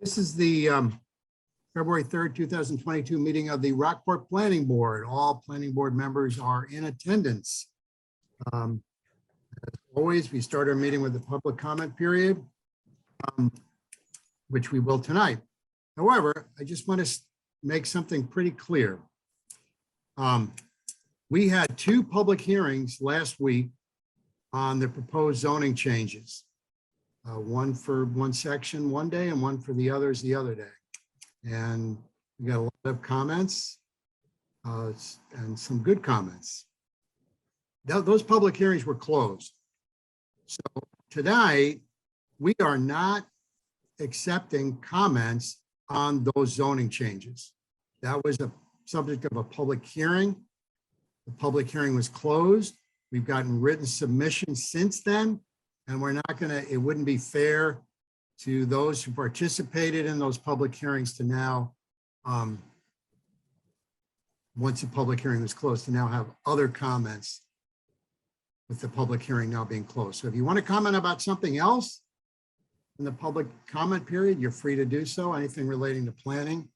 This is the February 3rd, 2022 meeting of the Rockport Planning Board. All planning board members are in attendance. As always, we start our meeting with the public comment period, which we will tonight. However, I just want to make something pretty clear. We had two public hearings last week on the proposed zoning changes. One for one section one day and one for the others the other day. And we got a lot of comments and some good comments. Those public hearings were closed. So tonight, we are not accepting comments on those zoning changes. That was a subject of a public hearing. The public hearing was closed. We've gotten written submissions since then, and we're not gonna, it wouldn't be fair to those who participated in those public hearings to now, once the public hearing was closed, to now have other comments with the public hearing now being closed. So if you want to comment about something else in the public comment period, you're free to do so. Anything relating to planning,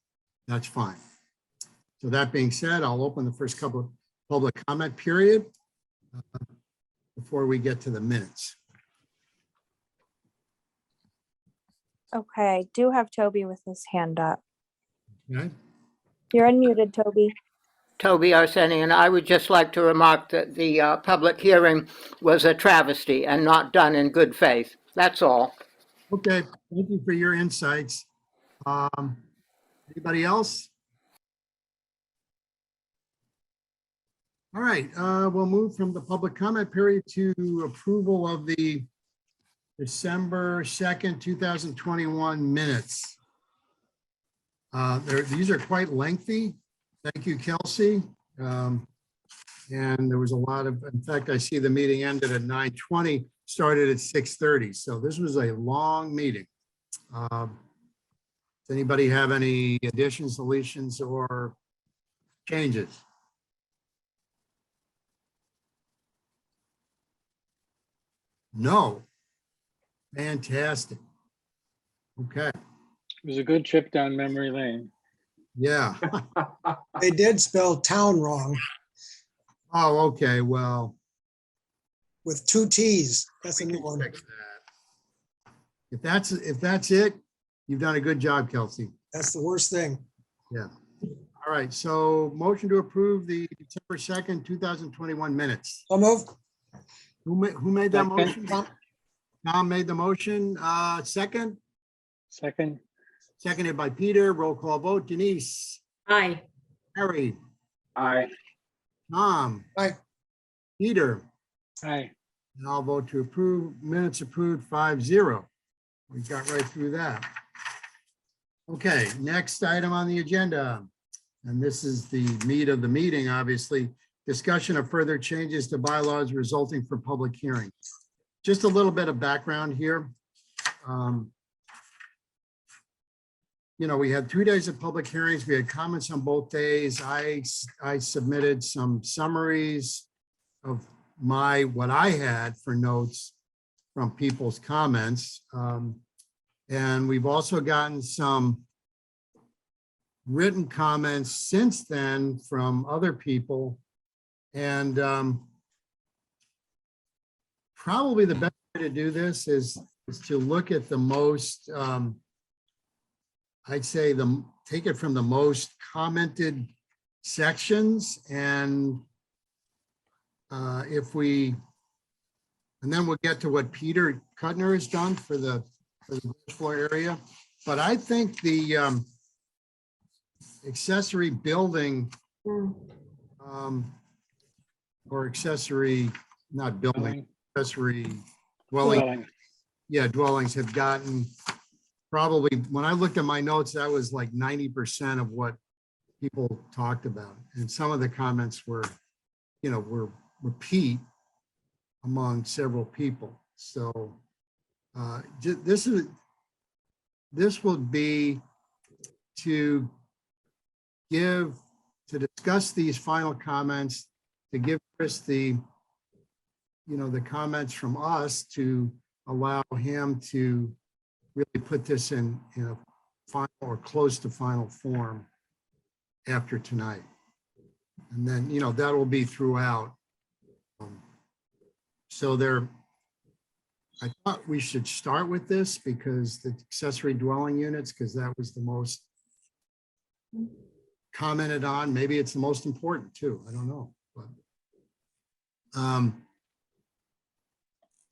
that's fine. So that being said, I'll open the first couple of public comment period before we get to the minutes. Okay, I do have Toby with his hand up. Okay. You're unmuted, Toby. Toby Arseni, and I would just like to remark that the public hearing was a travesty and not done in good faith. That's all. Okay, thank you for your insights. Anybody else? All right, we'll move from the public comment period to approval of the December 2nd, 2021 minutes. These are quite lengthy. Thank you, Kelsey. And there was a lot of, in fact, I see the meeting ended at 9:20, started at 6:30. So this was a long meeting. Does anybody have any additions, deletions, or changes? No. Fantastic. Okay. It was a good trip down memory lane. Yeah. They did spell town wrong Oh, okay. Well, with two T's. That's a we new can one. fix that. If that's it, you've done a good job, Kelsey. That's the worst thing. Yeah. All right. So motion to approve the December 2nd, 2021 minutes. I'll move. Who made that Second. motion? Tom made the motion. Second, Second, seconded by Peter. Roll call vote. Denise, Aye. Harry, aye. Tom. Aye. Peter. Aye. And I'll vote to approve. Minutes approved 5-0. We got right through that. Okay, next item on the agenda. And this is the meat of the meeting, obviously. Discussion of further changes to bylaws resulting from public hearing. Just a little bit of background here. You know, we had 2 days of public hearings. We had comments on both days. I submitted some summaries of what I had for notes from people's comments. And we've also gotten some written comments since then from other people. And probably the best way to do this is to look at the most, I'd say take it from the most commented sections, and and then we'll get to what Peter Kuttner has done for the floor area. But I think the accessory building or accessory, not building, accessory dwelling, yeah, dwellings have gotten probably, when I looked at my notes, that was like 90% of what people talked about. And some of the comments were, were repeat among several people. So this would be to discuss these final comments, to give Chris the comments from us to allow him to really put this in a final or close to final form after tonight. And then, that will be throughout. So I thought we should start with this because the accessory dwelling units, because that was the most commented on. Maybe it's the most important too. I don't know. But,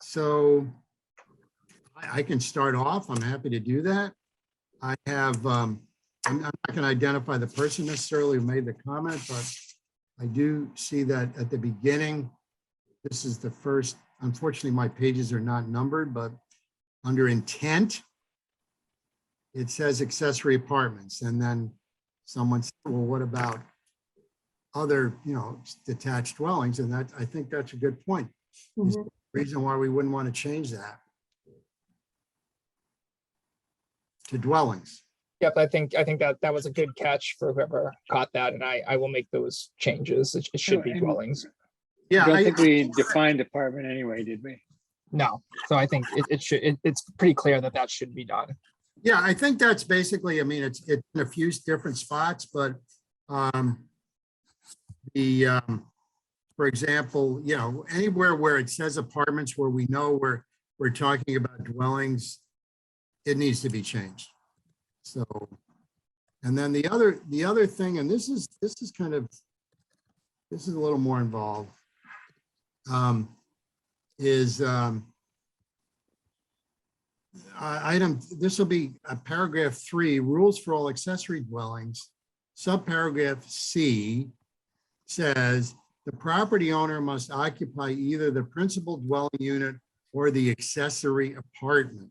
so I can start off. I'm happy to do that. I have, I'm not going to identify the person necessarily who made the comment, but I do see that at the beginning, this is the first, unfortunately, my pages are not numbered, but under intent, it says accessory apartments. And then someone said, well, what about other, detached dwellings? And that, I think that's a good point. Is the reason why we wouldn't want to change that to dwellings. Yep, I think that was a good catch for whoever caught that, and I will make those changes. It should be And- dwellings. Yeah, I don't think we defined apartment anyway, did we? No, so I think it's pretty clear that should be done. yeah, I think that's basically, I mean, it's in a few different spots, but for example, anywhere where it says apartments where we know we're talking about dwellings, it needs to be changed. So, and then the other thing, and this is a little more involved, is this will be paragraph 3, rules for all accessory dwellings. Subparagraph C says the property owner must occupy either the principal dwelling unit or the accessory apartment.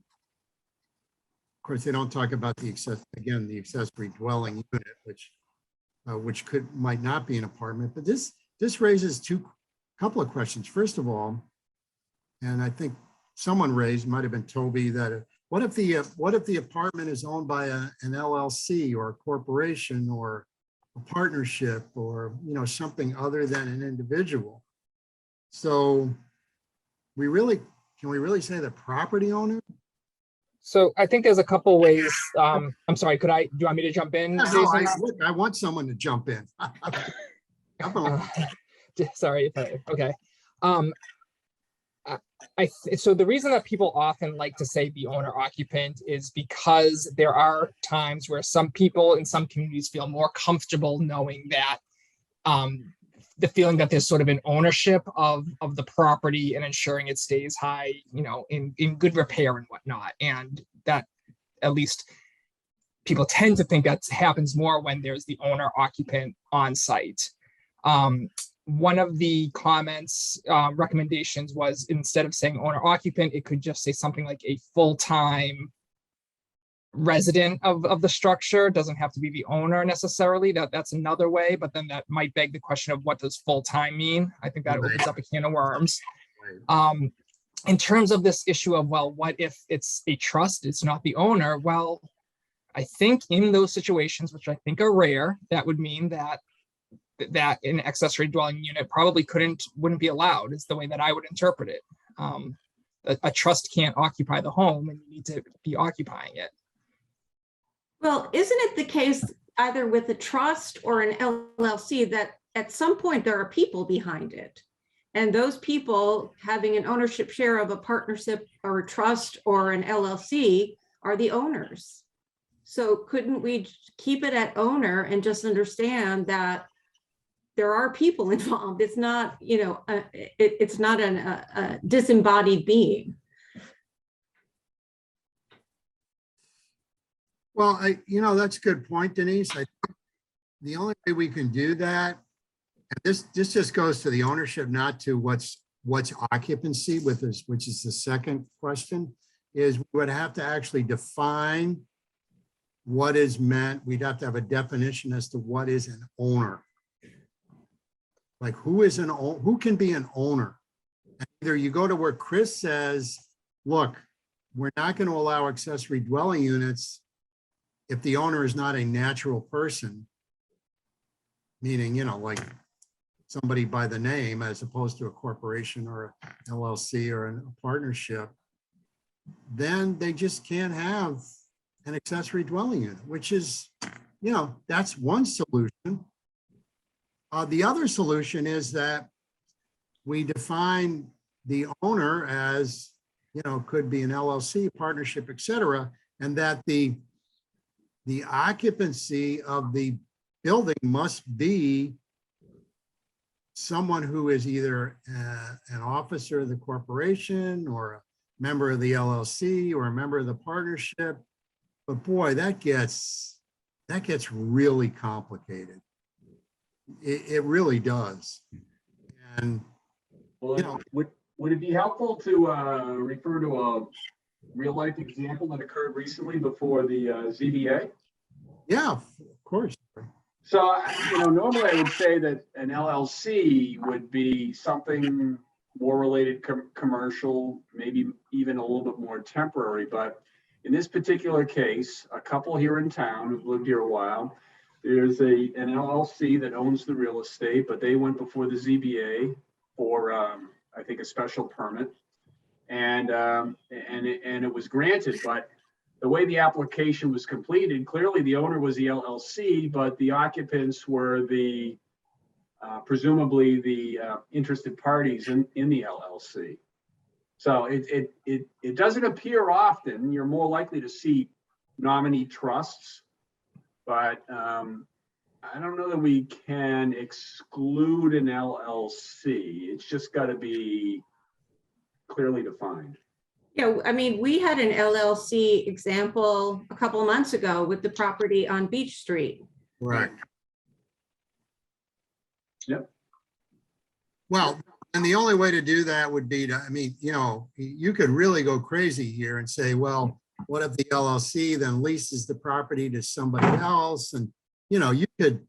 Of course, they don't talk about the accessory dwelling unit, which might not be an apartment, but this raises couple of questions. First of all, and I think someone raised, might have been Toby, that what if the apartment is owned by an LLC or a corporation or a partnership or something other than an individual? So can we really say the property owner? So I think there's a couple ways. I'm sorry, do you want me to jump in? No, Jason? I want someone to jump in. Sorry. Okay. So the reason that people often like to say the owner occupant is because there are times where some people in some communities feel more comfortable knowing that the feeling that there's sort of an ownership of the property and ensuring it stays high, in good repair and whatnot. And that, at least people tend to think that happens more when there's the owner occupant on site. One of the comments, recommendations was, instead of saying owner occupant, it could just say something like a full-time resident of the structure. It doesn't have to be the owner necessarily. That's another way, but then that might beg the question of what does full-time mean? I think that opens up a can of worms. In terms of this issue of, well, what if it's a trust, it's not the owner? Well, I think in those situations, which I think are rare, that would mean that an accessory dwelling unit probably wouldn't be allowed, is the way that I would interpret it. A trust can't occupy the home, and you need to be occupying it. Well, isn't it the case either with a trust or an LLC that at some point there are people behind it? And those people having an ownership share of a partnership or a trust or an LLC are the owners. So couldn't we keep it at owner and just understand that there are people involved? It's not, it's not a disembodied being. Well, that's a good point, Denise. I think the only way we can do that, and this just goes to the ownership, not to what's occupancy, which is the second question, is we would have to actually define what is meant. We'd have to have a definition as to what is an owner. Like who can be an owner? And either you go to where Chris says, look, we're not going to allow accessory dwelling units if the owner is not a natural person, meaning, like somebody by the name, as opposed to a corporation or an LLC or a partnership, then they just can't have an accessory dwelling unit, which is, you know, that's one solution. The other solution is that we define the owner as, you know, could be an LLC, partnership, et cetera, and that the occupancy of the building must be someone who is either an officer of the corporation or a member of the LLC or a member of the partnership. But boy, that gets really complicated. It really does. And, Well, you know, would it be helpful to refer to a real life example that occurred recently before the ZBA? yeah, of course. So, you know, normally I would say that an LLC would be something more related commercial, maybe even a little bit more temporary. But in this particular case, a couple here in town who've lived here a while, there's an LLC that owns the real estate, but they went before the ZBA for, I think, a special permit. And it was granted, but the way the application was completed, clearly the owner was the LLC, but the occupants were the presumably the interested parties in the LLC. So it doesn't appear often. You're more likely to see nominee trusts, but I don't know that we can exclude an LLC. It's just got to be clearly defined. Yeah, I mean, we had an LLC example a couple of months ago with the property on Beach Street. Right. Yep. Well, and the only way to do that would be to, I mean, you know, you could really go crazy here and say, well, what if the LLC then leases the property to somebody else? And, you know, you could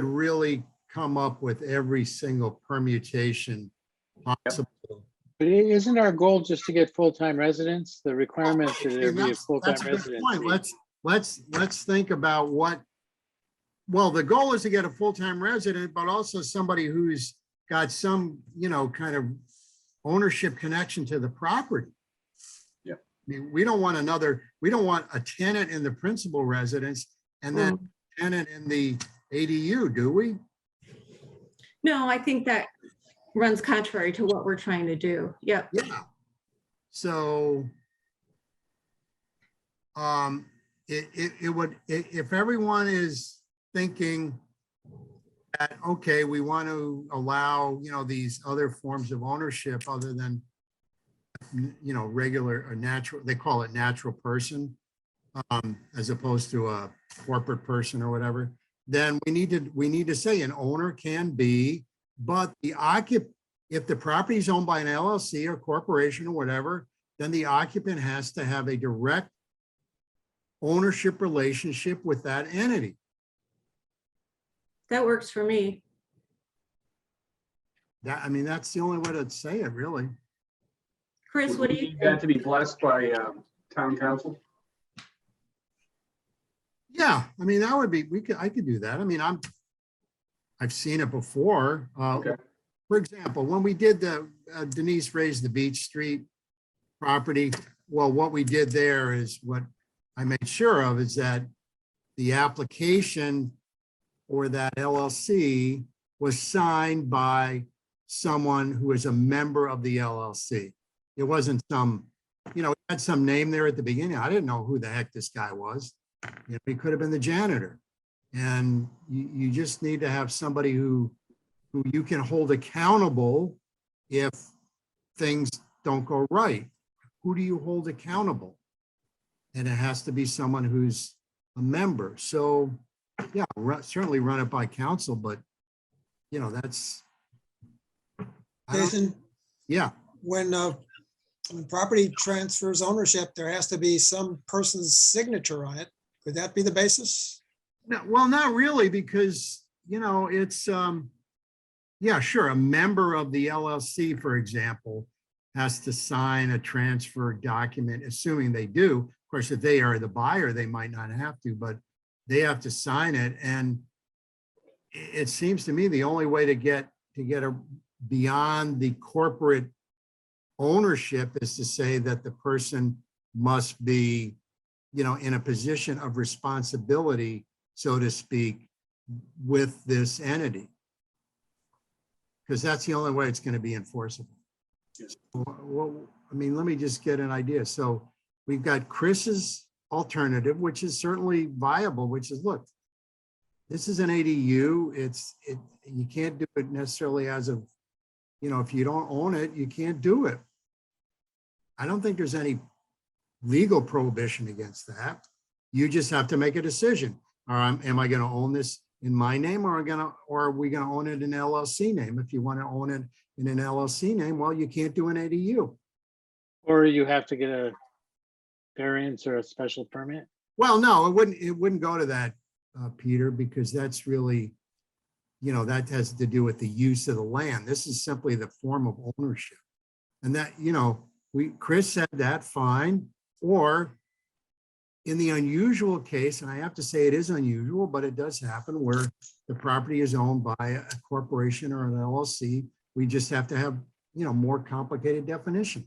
really come up with every single permutation possible. But isn't our goal just to get full-time residents? The requirement that there be a That's full-time a good resident. point. Let's think about what, well, the goal is to get a full-time resident, but also somebody who's got some, you know, kind of ownership connection to the property. Yeah. I mean, we don't want a tenant in the principal residence and then a tenant in the ADU, do we? No, I think that runs contrary to what we're trying to do. Yep. Yeah. So it would, if everyone is thinking that, okay, we want to allow, you know, these other forms of ownership other than, you know, regular or natural, they call it natural person, as opposed to a corporate person or whatever, then we need to say an owner can be, but the if the property is owned by an LLC or corporation or whatever, then the occupant has to have a direct ownership relationship with that entity. That works for me. I mean, that's the only way to say it, really. Chris, what do Would you need that think? to be blessed by town council? Yeah, I mean, that would be, I could do that. I mean, I've seen it before. Okay. For example, when we did the Denise raised the Beach Street property, well, what we did there is what I made sure of is that the application or that LLC was signed by someone who is a member of the LLC. It wasn't some, you know, it had some name there at the beginning. I didn't know who the heck this guy was. You know, he could have been the janitor. And you just need to have somebody who you can hold accountable if things don't go right. Who do you hold accountable? And it has to be someone who's a member. So yeah, certainly run it by council, but you know, that's. Jason, Yeah, when property transfers ownership, there has to be some person's signature on it. Could that be the basis? no, well, not really, because, you know, it's, yeah, sure. A member of the LLC, for example, has to sign a transfer document, assuming they do. Of course, if they are the buyer, they might not have to, but they have to sign it. And it seems to me the only way to get beyond the corporate ownership is to say that the person must be in a position of responsibility, so to speak, with this entity. Because that's the only way it's going to be enforceable. Well, I mean, let me just get an idea. So we've got Chris's alternative, which is certainly viable, which is, look, this is an ADU. You can't do it necessarily as of, if you don't own it, you can't do it. I don't think there's any legal prohibition against that. You just have to make a decision. Am I going to own this in my name, or are we going to own it in LLC name? If you want to own it in an LLC name, well, you can't do an ADU. Or you have to get a variance or a special permit. Well, no, it wouldn't go to that, Peter, because that's really, that has to do with the use of the land. This is simply the form of ownership. And that, Chris said that, fine. Or in the unusual case, and I have to say it is unusual, but it does happen, where the property is owned by a corporation or an LLC, we just have to have, more complicated definition,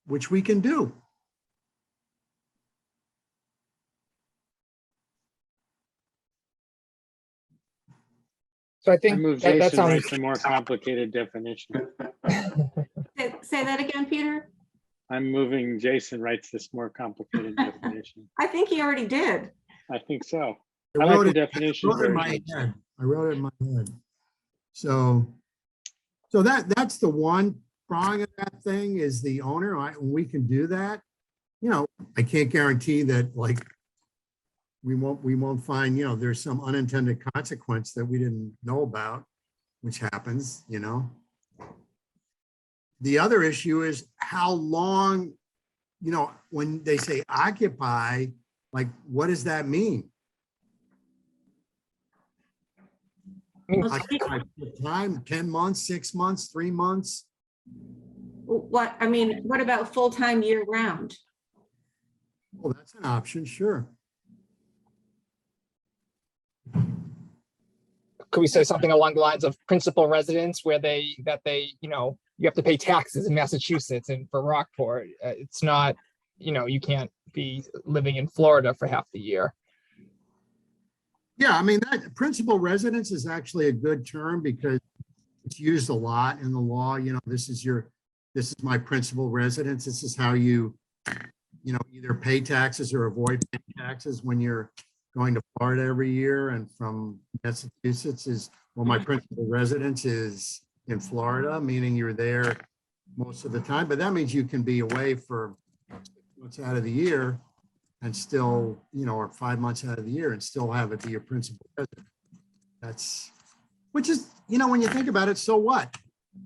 which we can do. So I I think move that Jason sounds, writes a more complicated definition. Say that again, Peter? I'm moving Jason writes this more complicated definition. I think he already did. I think so. I I like wrote the it- definition I wrote it in my version. head. I wrote it in my head. So that's the one prong of that thing, is the owner. We can do that. I can't guarantee that, like, we won't find, there's some unintended consequence that we didn't know about, which happens. The other issue is how long, when they say occupy, like, what does that mean? Occupy full time, 10 months, 6 months, 3 months? What about full-time year round? Well, that's an option, sure. could we say something along the lines of principal residence, where you have to pay taxes in Massachusetts, and for Rockport, it's not, you can't be living in Florida for half the year. Yeah, I mean, that principal residence is actually a good term because it's used a lot in the law. This is my principal residence. This is how you either pay taxes or avoid paying taxes when you're going to Florida every year, and from Massachusetts is, well, my principal residence is in Florida, meaning you're there most of the time, but that means you can be away for 6 months out of the year and still, or 5 months out of the year and still have it be your principal residence. Which is, when you think about it, so what? I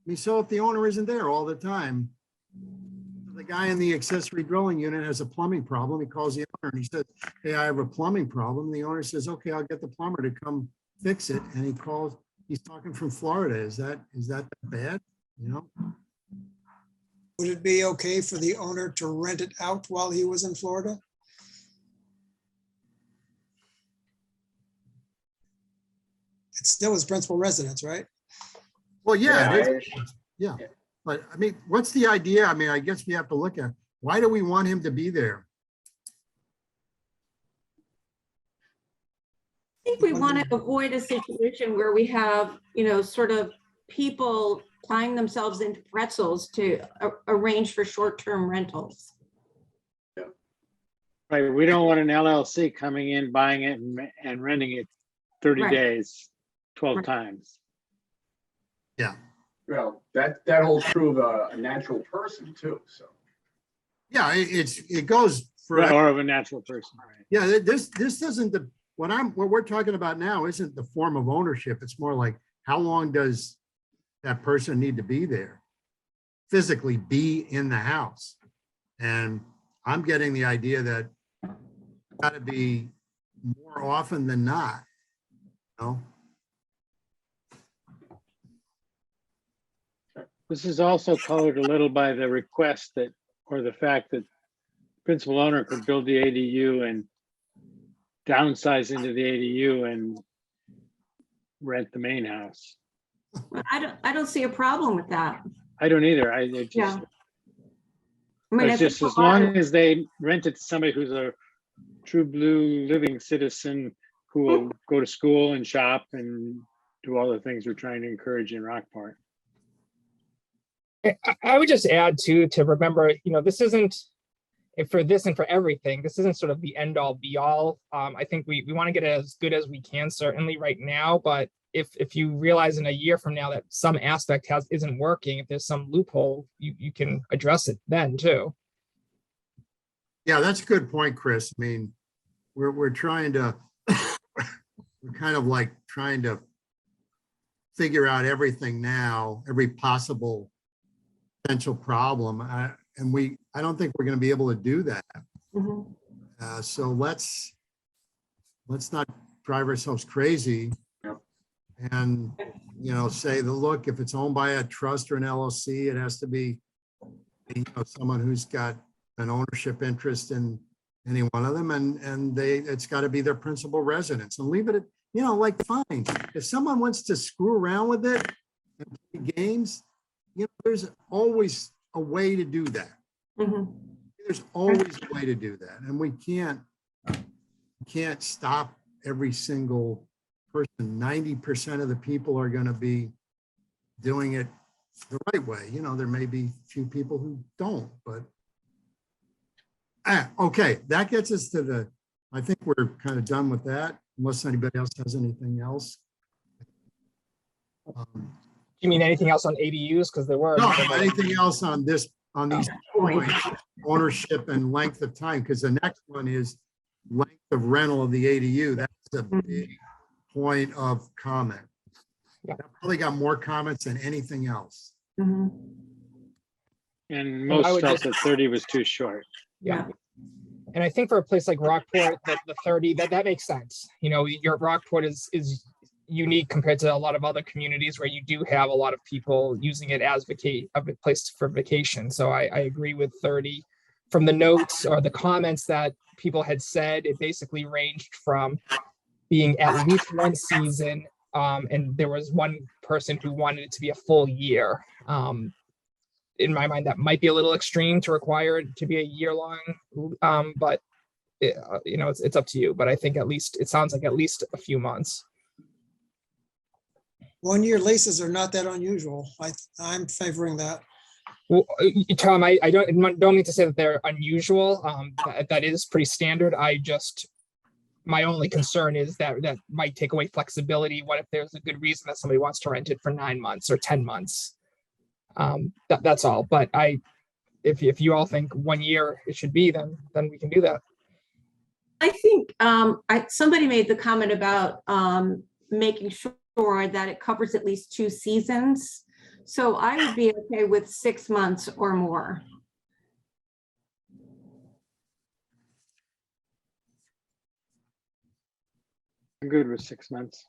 mean, so if the owner isn't there all the time, the guy in the accessory dwelling unit has a plumbing problem, he calls the owner and he says, hey, I have a plumbing problem. The owner says, okay, I'll get the plumber to come fix it. And he's talking from Florida. Is that bad? Would it be okay for the owner to rent it out while he was in Florida? It's still his principal residence, right? Well, yeah, Yeah, it is. Yeah. But I mean, what's the idea? I mean, I guess we have to look at, why do we want him to be there? I think we want to avoid a situation where we have, sort of people tying themselves into pretzels to arrange for short-term rentals. Right, we don't want an LLC coming in, buying it and renting it 30 Right. days, 12 Right. times. Well, that holds true of a natural person too, so. Yeah, it goes for, Or of a natural person, right? yeah, this doesn't, what we're talking about now isn't the form of ownership. It's more like, how long does that person need to be there? Physically be in the house. And I'm getting the idea that it's got to be more often than not, This is also colored a little by the request that, or the fact that principal owner could build the ADU and downsize into the ADU and rent the main house. I don't see a problem with that. I don't either. I just, Yeah. I mean, It's if just as long as they rent it to somebody who's a true blue living citizen who will go to school and shop and do all the things we're trying to encourage in Rockport. I would just add to remember, this isn't for this and for everything. This isn't sort of the end all be all. I think we want to get it as good as we can, certainly right now. But if you realize in a year from now that some aspect isn't working, if there's some loophole, you can address it then too. Yeah, that's a good point, Chris. I mean, we're trying to, we're kind of like trying to figure out everything now, every possible potential problem. And I don't think we're going to be able to do that. Mhm. So let's not drive ourselves crazy. Yep. And, say the look, if it's owned by a trust or an LLC, it has to be, someone who's got an ownership interest in any one of them, and it's got to be their principal residence, and leave it at, like fine. If someone wants to screw around with it and play games, there's always a way to do that. Mhm. There's always a way to do that, and we can't stop every single person. 90% of the people are going to be doing it the right way. There may be a few people who don't, but okay, that gets us to I think we're kind of done with that, unless anybody else has anything else. You mean anything else on ADUs? Because there were. No, anything else on these points, ownership and length of time, because the next one is length of rental of the ADU. That's a big point of comment. Yeah. That probably got more comments than anything else. Mhm. I And most would felt just- that 30 was too short. Yeah. And I think for a place like Rockport, the 30, that makes sense. Your Rockport is unique compared to a lot of other communities where you do have a lot of people using it as a place for vacation. So I agree with 30. From the notes or the comments that people had said, it basically ranged from being at least one season, and there was one person who wanted it to be a full year. In my mind, that might be a little extreme to require it to be a year long, but it's up to you. But I think it sounds like at least a few months. 1-year leases are not that unusual. I'm favoring that. Well, Tom, I don't mean to say that they're unusual. That is pretty standard. My only concern is that might take away flexibility. What if there's a good reason that somebody wants to rent it for 9 months or 10 months? That's all. But if you all think 1 year it should be, then we can do that. I think somebody made the comment about making sure that it covers at least 2 seasons. So I would be okay with 6 months or more. I'm good with 6 months.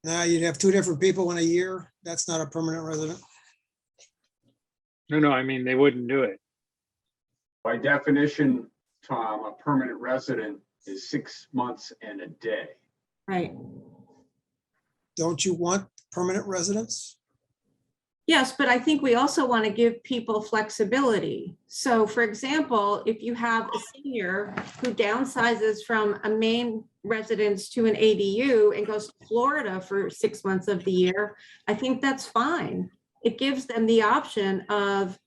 Now you'd have 2 different people in a year. That's not a permanent resident. No, I mean, they wouldn't do it. By definition, Tom, a permanent resident is 6 months and a day. Right. Don't you want permanent residents? Yes, but I think we also want to give people flexibility. So for example, if you have a senior who downsizes from a main residence to an ADU and goes to Florida for 6 months of the year, I think that's fine. It gives them the option of,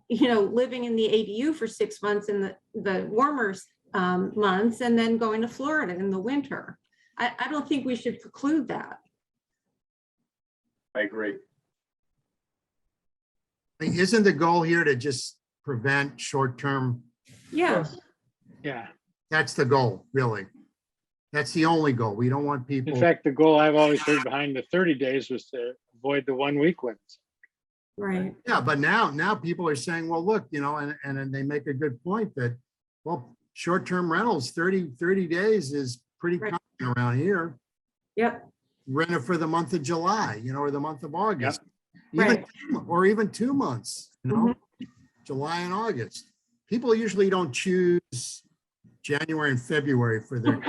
living in the ADU for 6 months in the warmer months and then going to Florida in the winter. I don't think we should preclude that. I agree. Isn't the goal here to just prevent short-term? Yeah. Yeah. That's the goal, really. That's the only goal. We don't want people. In fact, the goal I've always heard behind the 30 days was to avoid the 1 week ones. Right. Yeah, but now people are saying, well, look, and they make a good point that, well, short-term rentals, 30 days is pretty Right. common around here. Yep. Rent it for the month of July, or the month of August. Right. Or even 2 months, July and August. People usually don't choose January and February for their.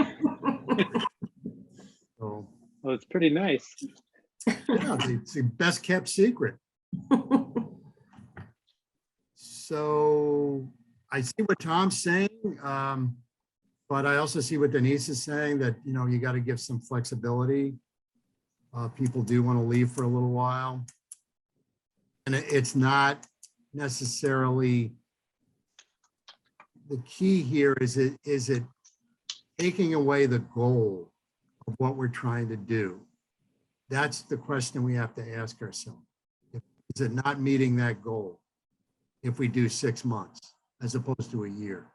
So, Well, it's pretty nice. yeah, it's the best kept secret. So I see what Tom's saying, but I also see what Denise is saying, that, you know, you got to give some flexibility. People do want to leave for a little while. And it's not necessarily, the key here is it taking away the goal of what we're trying to do? That's the question we have to ask ourselves. Is it not meeting that goal if we do 6 months as opposed to a year?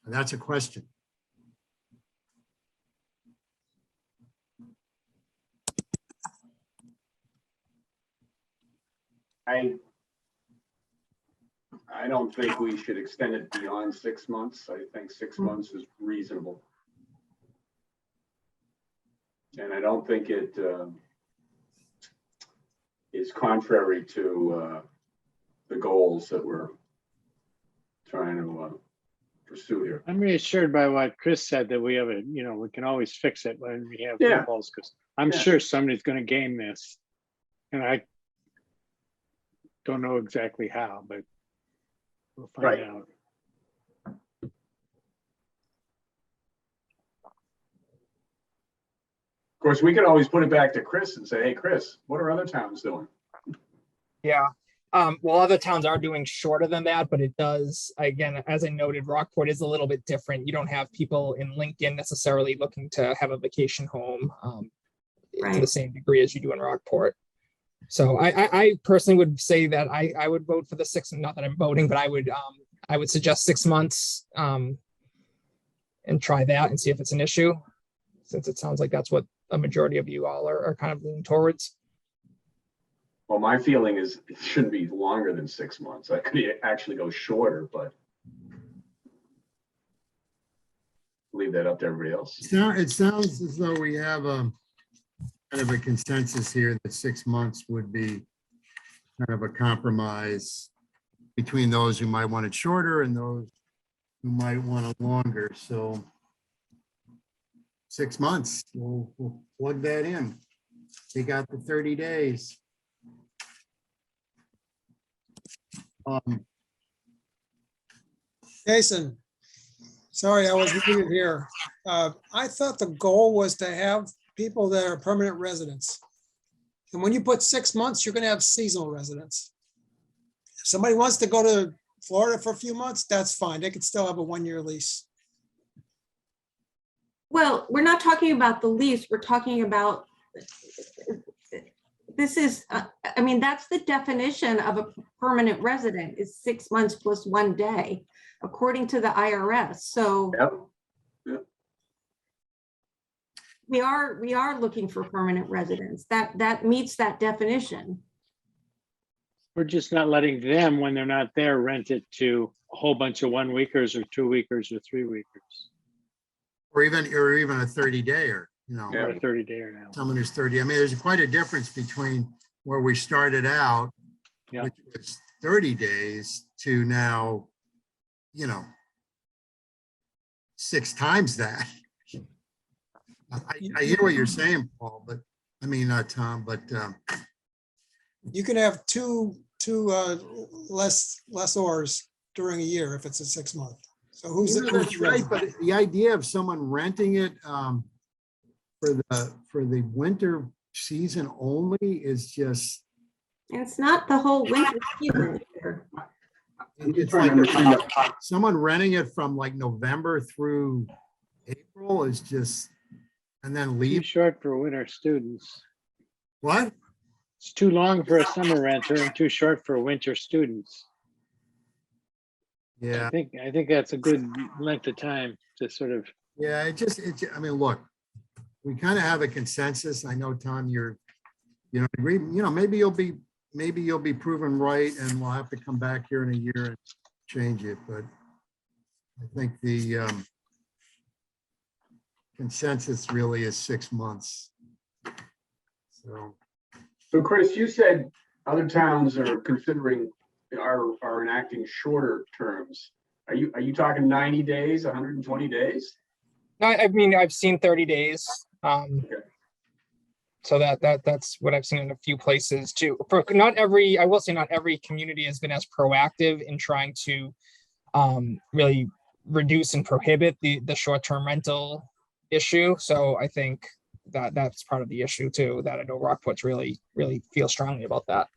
And that's a question. I don't think we should extend it beyond 6 months. I think 6 months is reasonable. And I don't think it is contrary to the goals that we're trying to pursue here. I'm reassured by what Chris said, that we have a, you know, we can always fix it when we have Yeah. loopholes, because I'm Yeah. sure somebody's going to game this. And I don't know exactly how, but we'll find Right. out. Of course, we could always put it back to Chris and say, hey, Chris, what are other towns doing? Yeah. Well, other towns are doing shorter than that, but it does, again, as I noted, Rockport is a little bit different. You don't have people in Lincoln necessarily looking to have a vacation home to the Right. same degree as you do in Rockport. So I personally would say that I would vote for the 6, not that I'm voting, but I would suggest 6 months and try that and see if it's an issue, since it sounds like that's what a majority of you all are kind of leaning towards. Well, my feeling is it shouldn't be longer than 6 months. I could actually go shorter, but leave that up to everybody else. It sounds as though we have a kind of a consensus here that 6 months would be kind of a compromise between those who might want it shorter and those who might want it longer. So 6 months, we'll plug that in. Take out the 30 days. Jason, sorry, I was muted here. I thought the goal was to have people that are permanent residents. And when you put 6 months, you're gonna have seasonal residents. If somebody wants to go to Florida for a few months, that's fine. They could still have a 1-year lease. Well, we're not talking about the lease, we're talking about, this is, I mean, that's the definition of a permanent resident, is 6 months plus 1 day, according to the IRS. So Yep. we are looking for permanent residents. That meets that definition. We're just not letting them, when they're not there, rent it to a whole bunch of 1-weekers or 2-weekers or 3-weekers. Or even a 30-dayer, you know. Yeah. Or a 30-dayer now. Someone who's 30. I mean, there's quite a difference between where we started out, Yeah. which was 30 days, to now, you know, 6 times that. I hear what you're saying, Paul, but I mean, Tom, but You can have two lessors during a year if it's a 6 month. So who's the? that's right. But the idea of someone renting it for the winter season only is just, And it's not the whole winter season here. it's like someone renting it from like November through April is just, and then Too leave. short for winter students. What? It's too long for a summer renter and too short for winter students. Yeah. I think that's a good length of time to sort of. Yeah, I mean, look, we kind of have a consensus. I know, Tom, agree, maybe you'll be proven right and we'll have to come back here in a year and change it, but I think the consensus really is 6 months. So Chris, you said other towns are considering, are enacting shorter terms. Are you talking 90 days, 120 days? No, I mean, I've seen 30 days. So that's what I've seen in a few places too. For I will say not every community has been as proactive in trying to really reduce and prohibit the short-term rental issue. So I think that's part of the issue too, that I know Rockport's really feel strongly about that.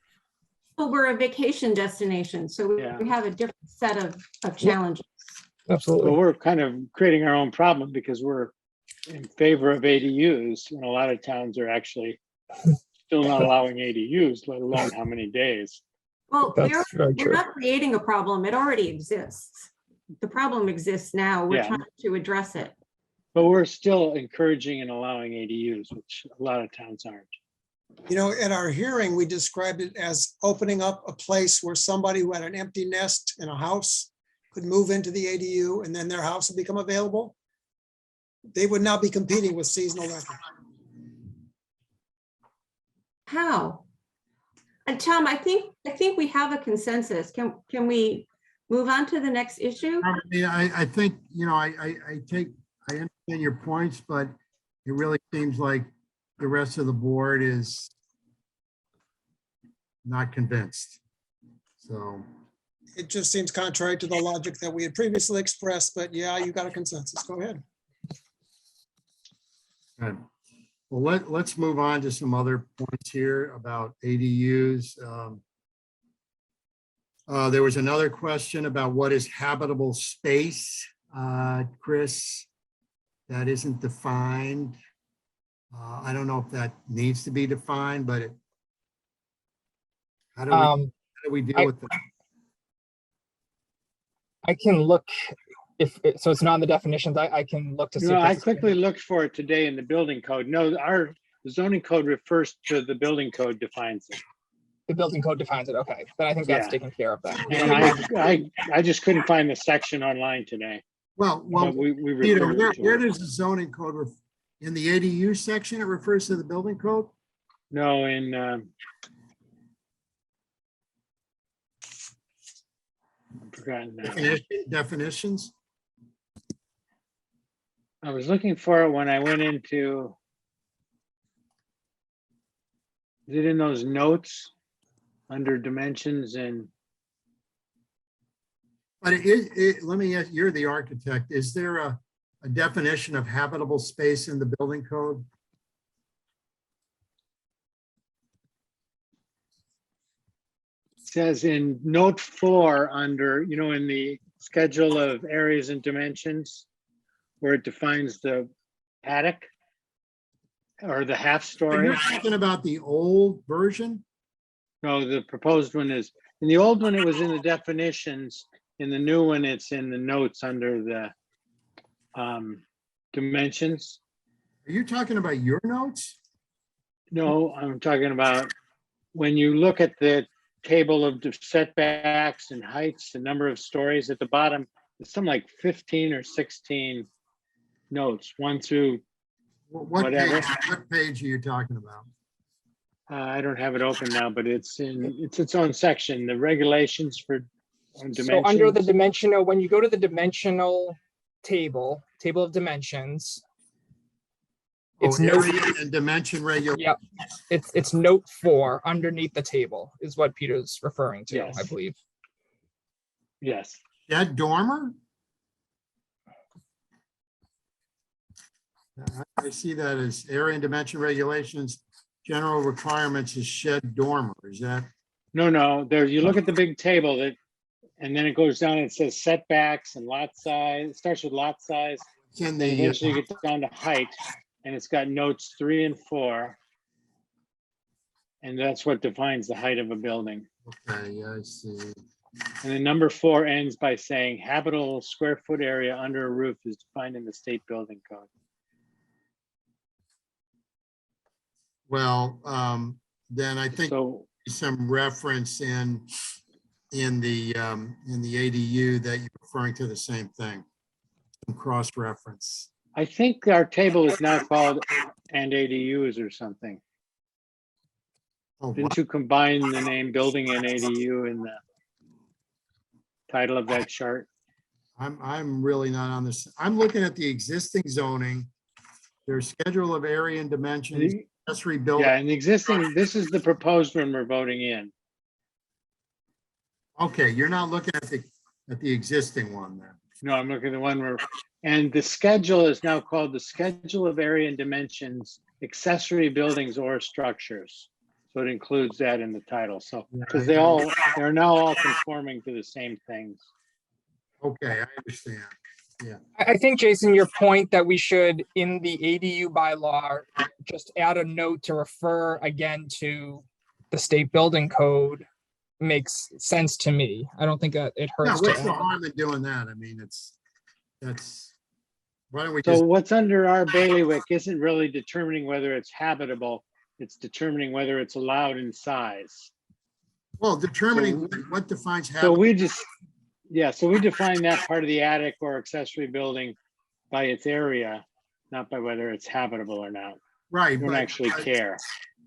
Well, we're a vacation destination, so Yeah. we have a different set of challenges. Absolutely. Well, we're kind of creating our own problem because we're in favor of ADUs, and a lot of towns are actually still not allowing ADUs, let alone how many days. Well, That's very we're true. not creating a problem. It already exists. The problem exists now. We're Yeah. trying to address it. But we're still encouraging and allowing ADUs, which a lot of towns aren't. You know, at our hearing, we described it as opening up a place where somebody who had an empty nest in a house could move into the ADU and then their house would become available. They would now be competing with seasonal rental. How? And Tom, I think we have a consensus. Can we move on to the next issue? I mean, I think, you know, I understand your points, but it really seems like the rest of the board is not convinced. So, It just seems contrary to the logic that we had previously expressed, but yeah, you got a consensus. Go ahead. good. Well, let's move on to some other points here about ADUs. There was another question about what is habitable space, Chris, that isn't defined. I don't know if that needs to be defined, but how do we deal with that? I can look so it's not in the definitions. I can look to see. No, if I it's- quickly looked for it today in the building code. No, our zoning code refers to the building code defines it. The building code defines it. Okay, then I think that's Yeah. taken care of then. And I just couldn't find the section online today. Well, But we Peter, referred where to it. does the zoning code, in the ADU section, it refers to the building code? No, I've forgotten now. Definitions? I was looking for it when I went into. Is it in those notes under dimensions and But let me ask, you're the architect. Is there a definition of habitable space in the building code? says in note 4 under, in the schedule of areas and dimensions where it defines the attic or the half Are story. you talking about the old version? No, the proposed one is, in the old one, it was in the definitions. In the new one, it's in the notes under the dimensions. Are you talking about your notes? No, I'm talking about when you look at the table of the setbacks and heights, the number of stories at the bottom, it's something like 15 or 16 notes, 1 through, What Whatever. what page are you talking about? I don't have it open now, but it's its own section, the regulations for dimensions. So under the dimensional, when you go to the dimensional table of dimensions, it's Oh, note, area and dimension regulation. yep, it's note 4 underneath the table is what Peter's referring to, Yes. I believe. Yes, Shed dormer? I see that as area and dimension regulations, general requirements is shed dormer. Is that? no, there, you look at the big table that, and then it goes down, and it says setbacks and lot size. It starts with lot size. It's in And the, eventually you get down to height, and it's got notes 3 and 4. And that's what defines the height of a building. okay, yeah, I see. And then number 4 ends by saying habitable square foot area under a roof is defined in the state building code. Well, then I think So, some reference in the ADU that you're referring to the same thing. Some cross-reference. I think our table is now called and ADUs or something. Oh, wow. Didn't you combine the name building and ADU in the title of that chart? I'm really not on this. I'm looking at the existing zoning. Their schedule of area and dimensions, accessory building. Yeah, and the existing, this is the proposed one we're voting in. Okay, you're not looking at the existing one then. No, I'm looking at the one where, and the schedule is now called the Schedule of Area and Dimensions, Accessory Buildings or Structures. So it includes that in the title. So, because they're now all conforming to the same things. Okay, I understand. I think, Jason, your point that we should, in the ADU bylaw, just add a note to refer again to the state building code makes sense to me. I don't think that it Yeah, hurts to what's the add. harm in doing that? I mean, why don't we So just, what's under our bailiwick isn't really determining whether it's habitable. It's determining whether it's allowed in size. well, determining what defines So habitable. we just, yeah, so we define that part of the attic or accessory building by its area, not by whether it's habitable or not. Right. We don't but- actually care.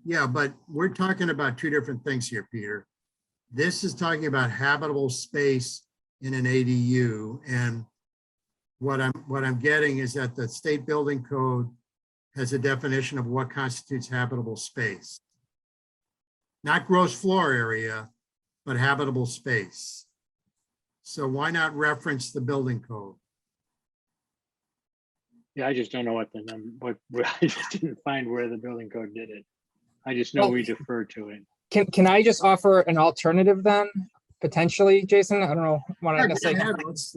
Yeah, but we're talking about two different things here, Peter. This is talking about habitable space in an ADU, and what I'm getting is that the state building code has a definition of what constitutes habitable space. Not gross floor area, but habitable space. So why not reference the building code? Yeah, I just don't know what the number, I just didn't find where the building code did it. I just know we defer to it. Can I just offer an alternative then, potentially, Jason? I don't know, want Yeah, to go necessarily. ahead, let's.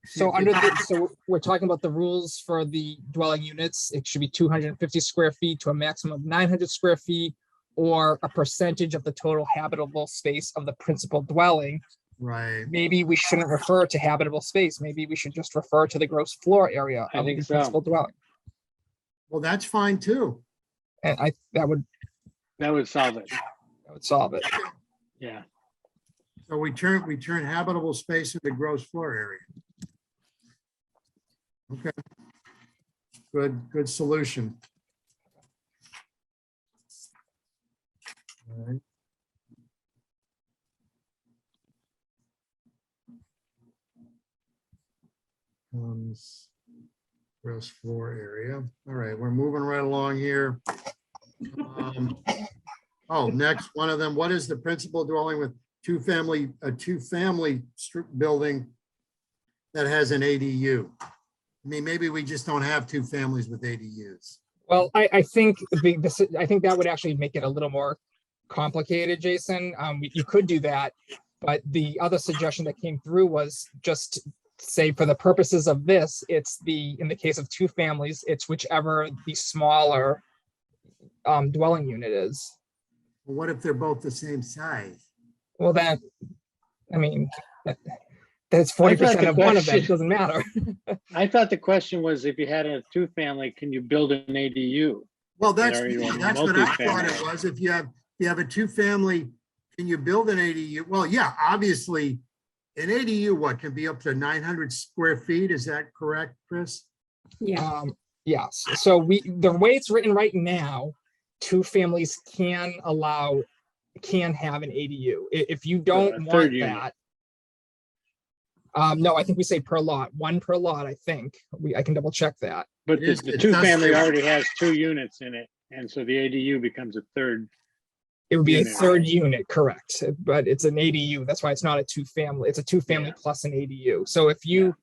see So if we under can- the, so we're talking about the rules for the dwelling units. It should be 250 square feet to a maximum of 900 square feet, or a percentage of the total habitable space of the principal dwelling. Right, Maybe we shouldn't refer to habitable space. Maybe we should just refer to the gross floor area I of think the so. principal dwelling. well, that's fine too. And that would That would solve it. solve it. Yeah. So we turn habitable space into gross floor area. Okay. Good solution. All right. Gross floor area. All right, we're moving right along here. Oh, next one of them, what is the principal dwelling with a two-family building that has an ADU? I mean, maybe we just don't have two families with ADUs. Well, I think I think that would actually make it a little more complicated, Jason. You could do that, but the other suggestion that came through was just say for the purposes of this, it's in the case of two families, it's whichever the smaller dwelling unit is. Well, what if they're both the same size? Well, then, I mean, that's I thought 40% the of one of them. question- It doesn't matter. I thought the question was if you had a two-family, can you build an ADU? Well, that's Or you want what I thought it multifamily. was. If you have a two-family, can you build an ADU? Well, yeah, obviously, an ADU, what, can be up to 900 square feet? Is that correct, Chris? Yeah. Yes, so the way it's written right now, two families can have an ADU. If you don't A want third unit. that. No, I think we say per lot, one per lot, I think. I can double check that. But It is- the it does two-family say- already has two units in it, and so the ADU becomes a third. It would be a Unit. third unit, correct, but it's an ADU. That's why it's not a two-family. It's a two-family Yeah. plus an ADU. So if you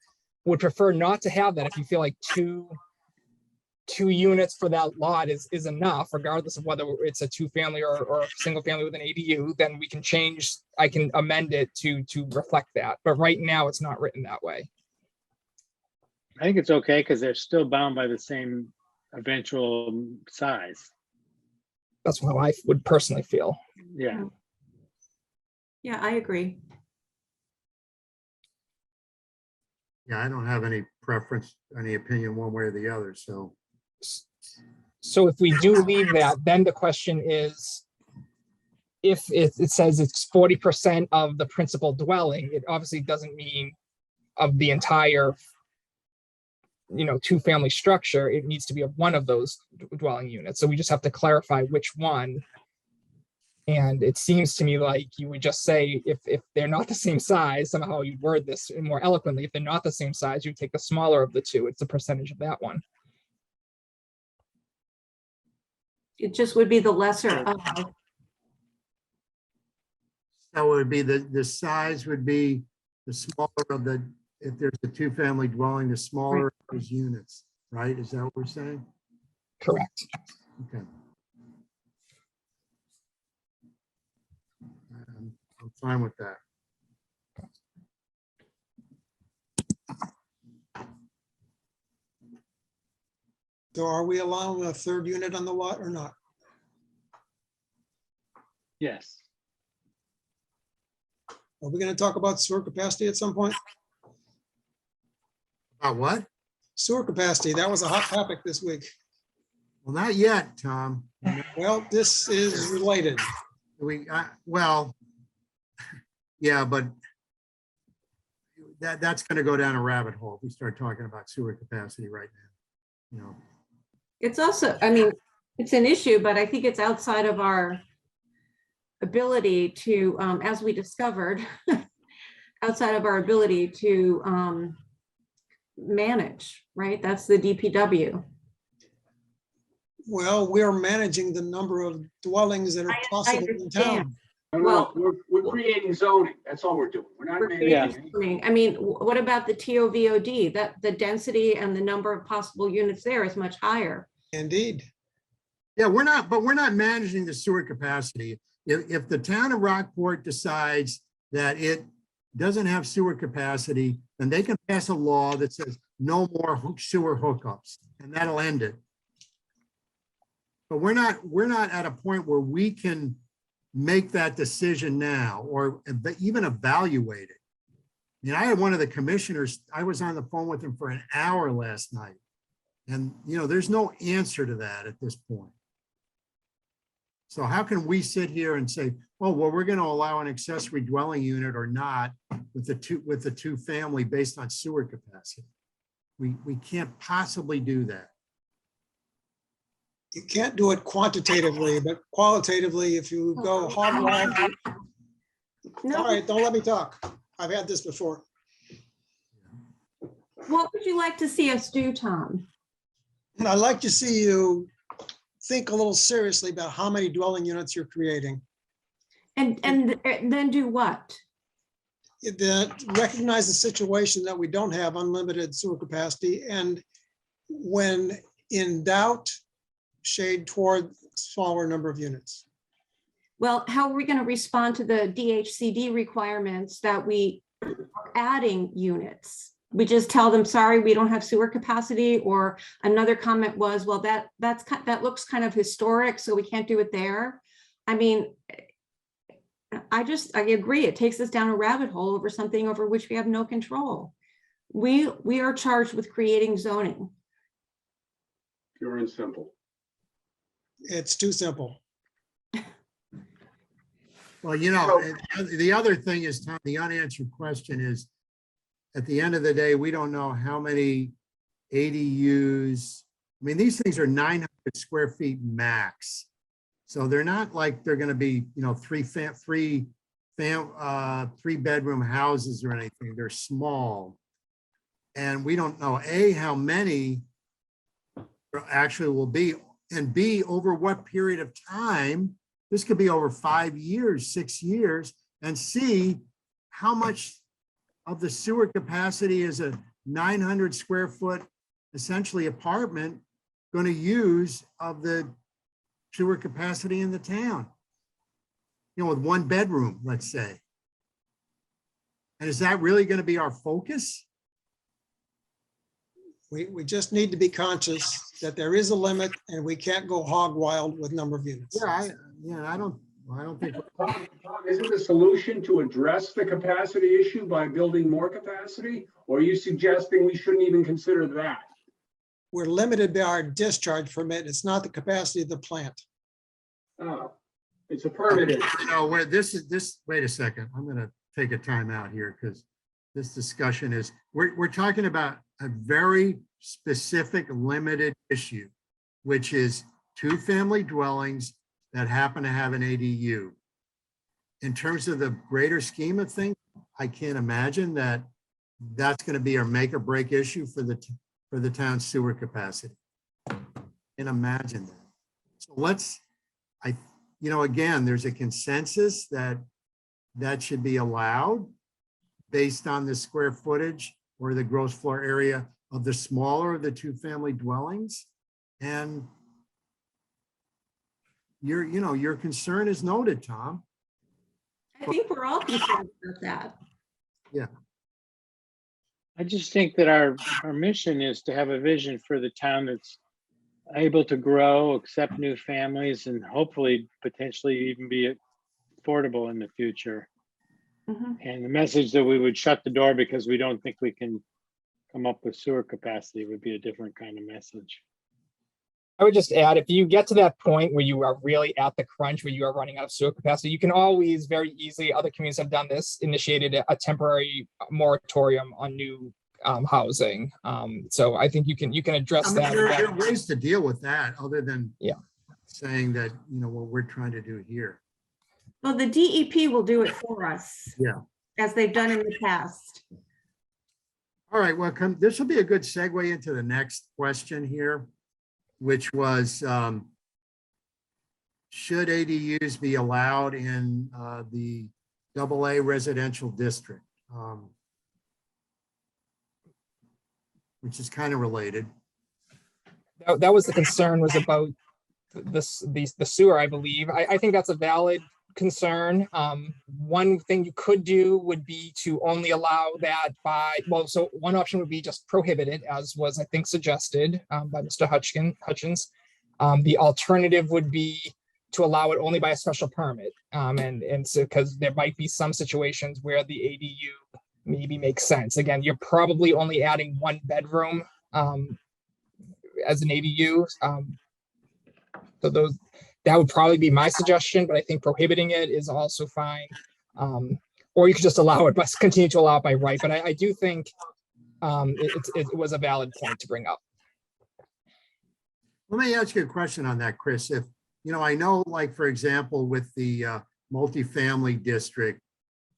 would prefer not to have that, if you feel like two units for that lot is enough, regardless of whether it's a two-family or a single family with an ADU, then I can amend it to reflect that. But right now, it's not written that way. I think it's okay because they're still bound by the same eventual size. That's how I would personally feel. Yeah. Yeah, I agree. Yeah, I don't have any preference, any opinion one way or the other, so. So if we do leave that, then the question is, if it says it's 40% of the principal dwelling, it obviously doesn't mean of the entire, two-family structure. It needs to be of one of those dwelling units. So we just have to clarify which one. And it seems to me like you would just say, if they're not the same size, somehow you word this more eloquently. If they're not the same size, you take the smaller of the two. It's a percentage of that one. It just would be the lesser of. So it would be the size would be the smaller of the, if there's a two-family dwelling, the smaller of those units, right? Is that what we're saying? Correct. Okay. I'm fine with that. So are we allowing a third unit on the lot or not? Yes. Are we going to talk about sewer capacity at some point? About what? Sewer capacity, that was a hot topic this week. Well, not yet, Tom. Well, this is related. Well, yeah, but that's going to go down a rabbit hole if we start talking about sewer capacity right now. You know, It's also, I mean, it's an issue, but I think it's outside of our ability to, as we discovered, outside of our ability to manage, right? That's the DPW. Well, we're managing the number of dwellings that are possible in town. Well- We're creating zoning. That's all we're doing. We're not We're managing. creating- I mean, what about the TOVOD? That the density and the number of possible units there is much higher. Indeed. yeah, we're not managing the sewer capacity. If the town of Rockport decides that it doesn't have sewer capacity, then they can pass a law that says no more sewer hookups, and that'll end it. But we're not at a point where we can make that decision now or even evaluate it. I mean, I had one of the commissioners, I was on the phone with him for an hour last night. And, you know, there's no answer to that at this point. So how can we sit here and say, oh, well, we're going to allow an accessory dwelling unit or not with the two family based on sewer capacity? We can't possibly do that. You can't do it quantitatively, but qualitatively, if you go hog wild. All No, right, don't let me talk. I've had this before. what would you like to see us do, Tom? And I'd like to see you think a little seriously about how many dwelling units you're creating. And then do what? That recognize the situation that we don't have unlimited sewer capacity, and when in doubt, shade toward smaller number of units. Well, how are we going to respond to the DHCD requirements that we are adding units? We just tell them, sorry, we don't have sewer capacity, or another comment was, well, that looks kind of historic, so we can't do it there. I mean, I agree. It takes us down a rabbit hole over something over which we have no control. We are charged with creating zoning. Pure and simple. It's too simple. Well, you know, the other thing is, Tom, the unanswered question is, at the end of the day, we don't know how many ADUs. I mean, these things are 900 square feet max. So they're not like they're going to be, you know, three bedroom houses or anything. They're small. And we don't know, A, how many actually will be, and B, over what period of time. This could be over 5 years, 6 years, and C, how much of the sewer capacity is a 900 square foot, essentially apartment, going to use of the sewer capacity in the town, you know, with one bedroom, let's say. And is that really going to be our focus? We just need to be conscious that there is a limit and we can't go hog wild with number of units. Yeah, I don't think. Isn't the solution to address the capacity issue by building more capacity? Or are you suggesting we shouldn't even consider that? We're limited by our discharge permit. It's not the capacity of the plant. Oh, it's a permit issue. You know, where this, wait a second, I'm going to take a time out here because this discussion is, we're talking about a very specific limited issue, which is two family dwellings that happen to have an ADU. In terms of the greater scheme of things, I can't imagine that that's going to be our make or break issue for the town's sewer capacity. Can't imagine that. So let's, again, there's a consensus that that should be allowed based on the square footage or the gross floor area of the smaller of the two-family dwellings. And your concern is noted, Tom. I think we're all concerned about that. I just think that our mission is to have a vision for the town that's able to grow, accept new families, and hopefully potentially even be affordable in the future. Mhm. And the message that we would shut the door because we don't think we can come up with sewer capacity would be a different kind of message. I would just add, if you get to that point where you are really at the crunch, where you are running out of sewer capacity, you can always very easily, other communities have done this, initiated a temporary moratorium on new housing. So I think you can address that. There are ways to deal with that other than Yeah. saying that, what we're trying to do here. Well, the DEP will do it for us. Yeah. As they've done in the past. All right, well, this will be a good segue into the next question here, which was, should ADUs be allowed in the AA residential district? Which is kind of related. That was the concern, was about the sewer, I believe. I think that's a valid concern. One thing you could do would be to only allow that so one option would be just prohibit it, as was, I think, suggested by Mr. Hutchins. The alternative would be to allow it only by a special permit. And so, because there might be some situations where the ADU maybe makes sense. Again, you're probably only adding one bedroom as an ADU. So that would probably be my suggestion, but I think prohibiting it is also fine. Or you could just allow it, but continue to allow it by right. But I do think it was a valid point to bring up. Let me ask you a question on that, Chris. If, I know, like, for example, with the multifamily district,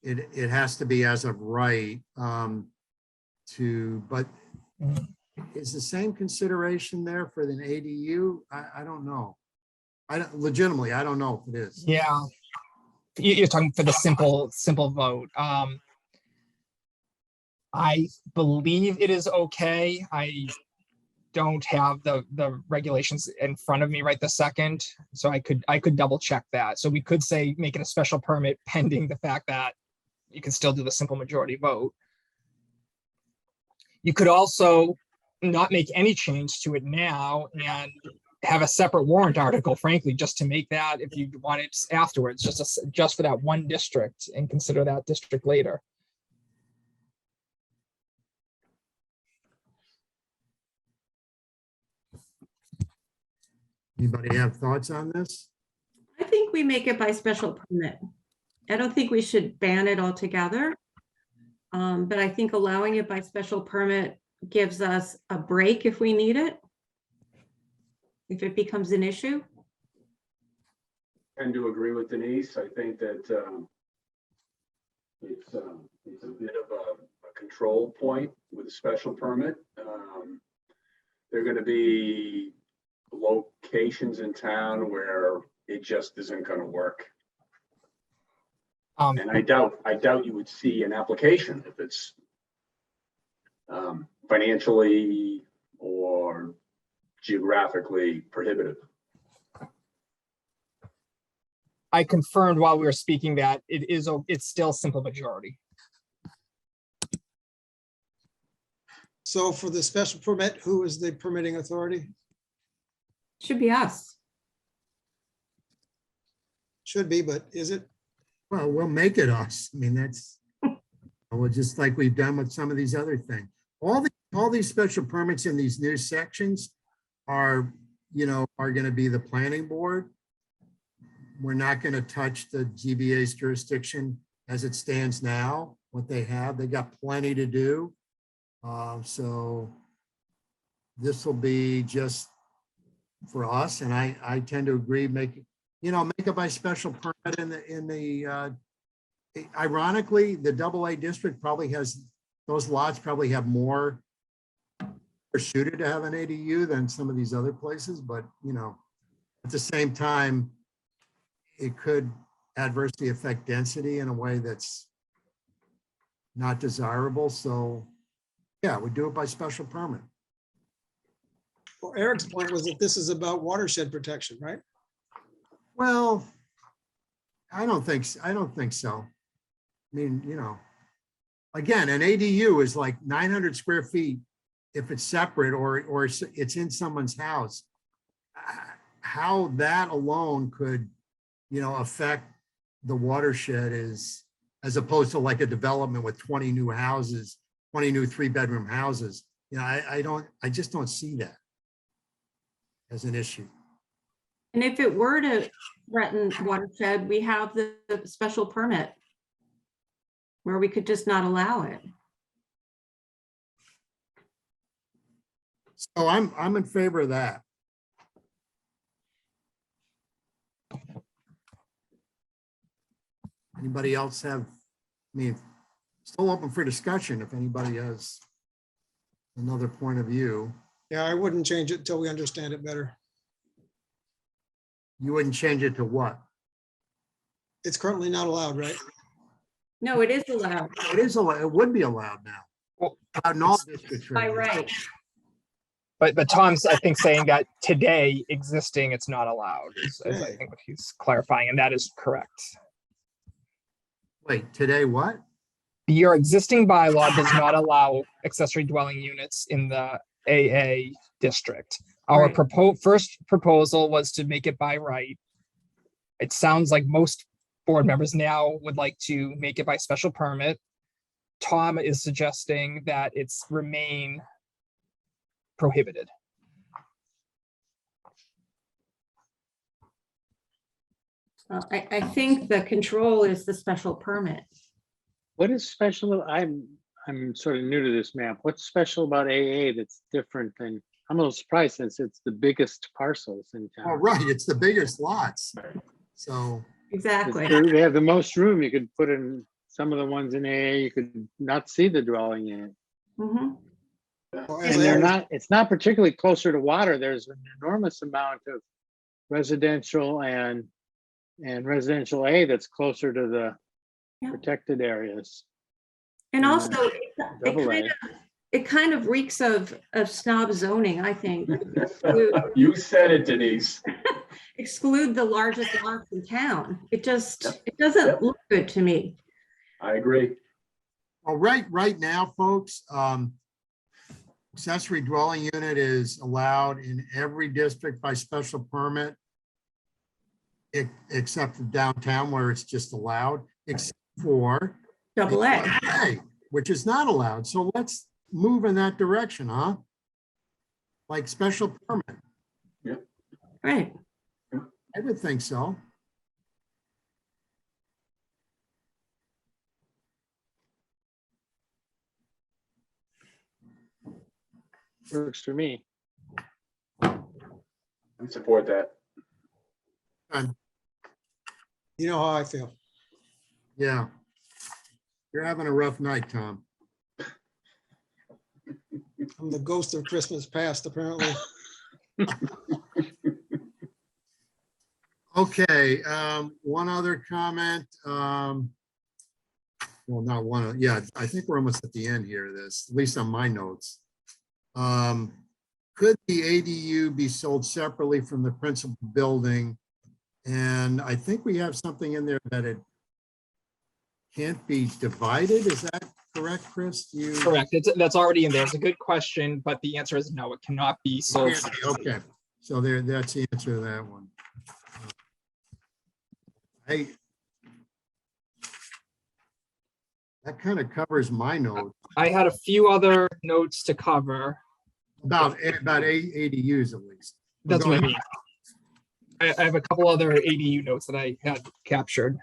it has to be as of right but is the same consideration there for an ADU? I don't know. I don't know if it is. Yeah, you're talking for the simple vote. I believe it is okay. I don't have the regulations in front of me right this second, so I could double check that. So we could say make it a special permit pending the fact that you can still do the simple majority vote. You could also not make any change to it now and have a separate warrant article, frankly, just to make that, if you want it afterwards, just for that one district, and consider that district later. Anybody have thoughts on this? I think we make it by special permit. I don't think we should ban it altogether. But I think allowing it by special permit gives us a break if we need it. If it becomes an issue. I tend to agree with Denise. I think that it's a bit of a control point with a special permit. There are going to be locations in town where it just isn't going to work. And I doubt you would see an application if it's financially or geographically prohibitive. I confirmed while we were speaking that it's still simple majority. So for the special permit, who is the permitting authority? Should be us. Should be, but is it? Well, we'll make it us. I mean, that's, well, just like we've done with some of these other things. All these special permits in these new sections are going to be the planning board. We're not going to touch the GBA's jurisdiction as it stands now, what they have. They got plenty to do. So this will be just for us. And I tend to agree, make it by special permit in the ironically, the AA district probably has, those lots probably have more suited to have an ADU than some of these other places, but At the same time, it could adversely affect density in a way that's not desirable. So yeah, we do it by special permit. Well, Eric's point was that this is about watershed protection, right? Well, I don't think so. I mean, you know, again, an ADU is like 900 square feet if it's separate or it's in someone's house. How that alone could, you know, affect the watershed is, as opposed to like a development with 20 new houses, 20 new 3-bedroom houses. You know, I just don't see that as an issue. And if it were to threaten watershed, we have the special permit where we could just not allow it. So I'm in favor of that. Anybody else have, I mean, still open for discussion if anybody has another point of view. Yeah, I wouldn't change it until we understand it better. You wouldn't change it to what? It's currently not allowed, right? No, it is allowed It is allowed, it would be allowed now. Well, In all districts. by right now. right. But Tom's, I think, saying that today existing, it's not allowed, is I think what he's clarifying, and that is correct. Wait, today what? Your existing bylaw does not allow accessory dwelling units in the AA district. Our Right. first proposal was to make it by right. It sounds like most board members now would like to make it by special permit. Tom is suggesting that it's remain prohibited. I think the control is the special permit. What is special? I'm sort of new to this map. What's special about AA that's different than, I'm a little surprised since it's the biggest parcels in Oh, town. right, it's the biggest lots. So, Exactly. They have the most room. You could put in some of the ones in AA, you could not see the dwelling in it. Mhm. Well, as And they're Eric- not, it's not particularly closer to water. There's an enormous amount of residential and residential A that's closer to the Yeah. protected areas. And Yeah. also, Double A. it kind of reeks of snob zoning, I think. You said it, Denise. Exclude the largest lots in town. It just, Yep. it doesn't Yep. look good to me. I agree. well, right now, folks, accessory dwelling unit is allowed in every district by special permit. Except for downtown where it's just allowed, except for Double A. A, which is not allowed. So let's move in that direction, huh? Like special permit. Right. I would think so. Works for me. I support that. You know how I feel. Yeah. You're having a rough night, Tom. I'm the ghost of Christmas past, apparently. Okay, one other comment. Well, not one, yeah, I think we're almost at the end here, of this, at least on my notes. Could the ADU be sold separately from the principal building? And I think we have something in there that it can't be divided. Is that correct, Chris? You? Correct. That's already in there. It's a good question, but the answer is no, it cannot be sold. Okay, so that's the answer to that one. That kind of covers my note I had a few other notes to cover. about ADUs at least. That's what I mean. I have a couple other ADU notes that I had captured.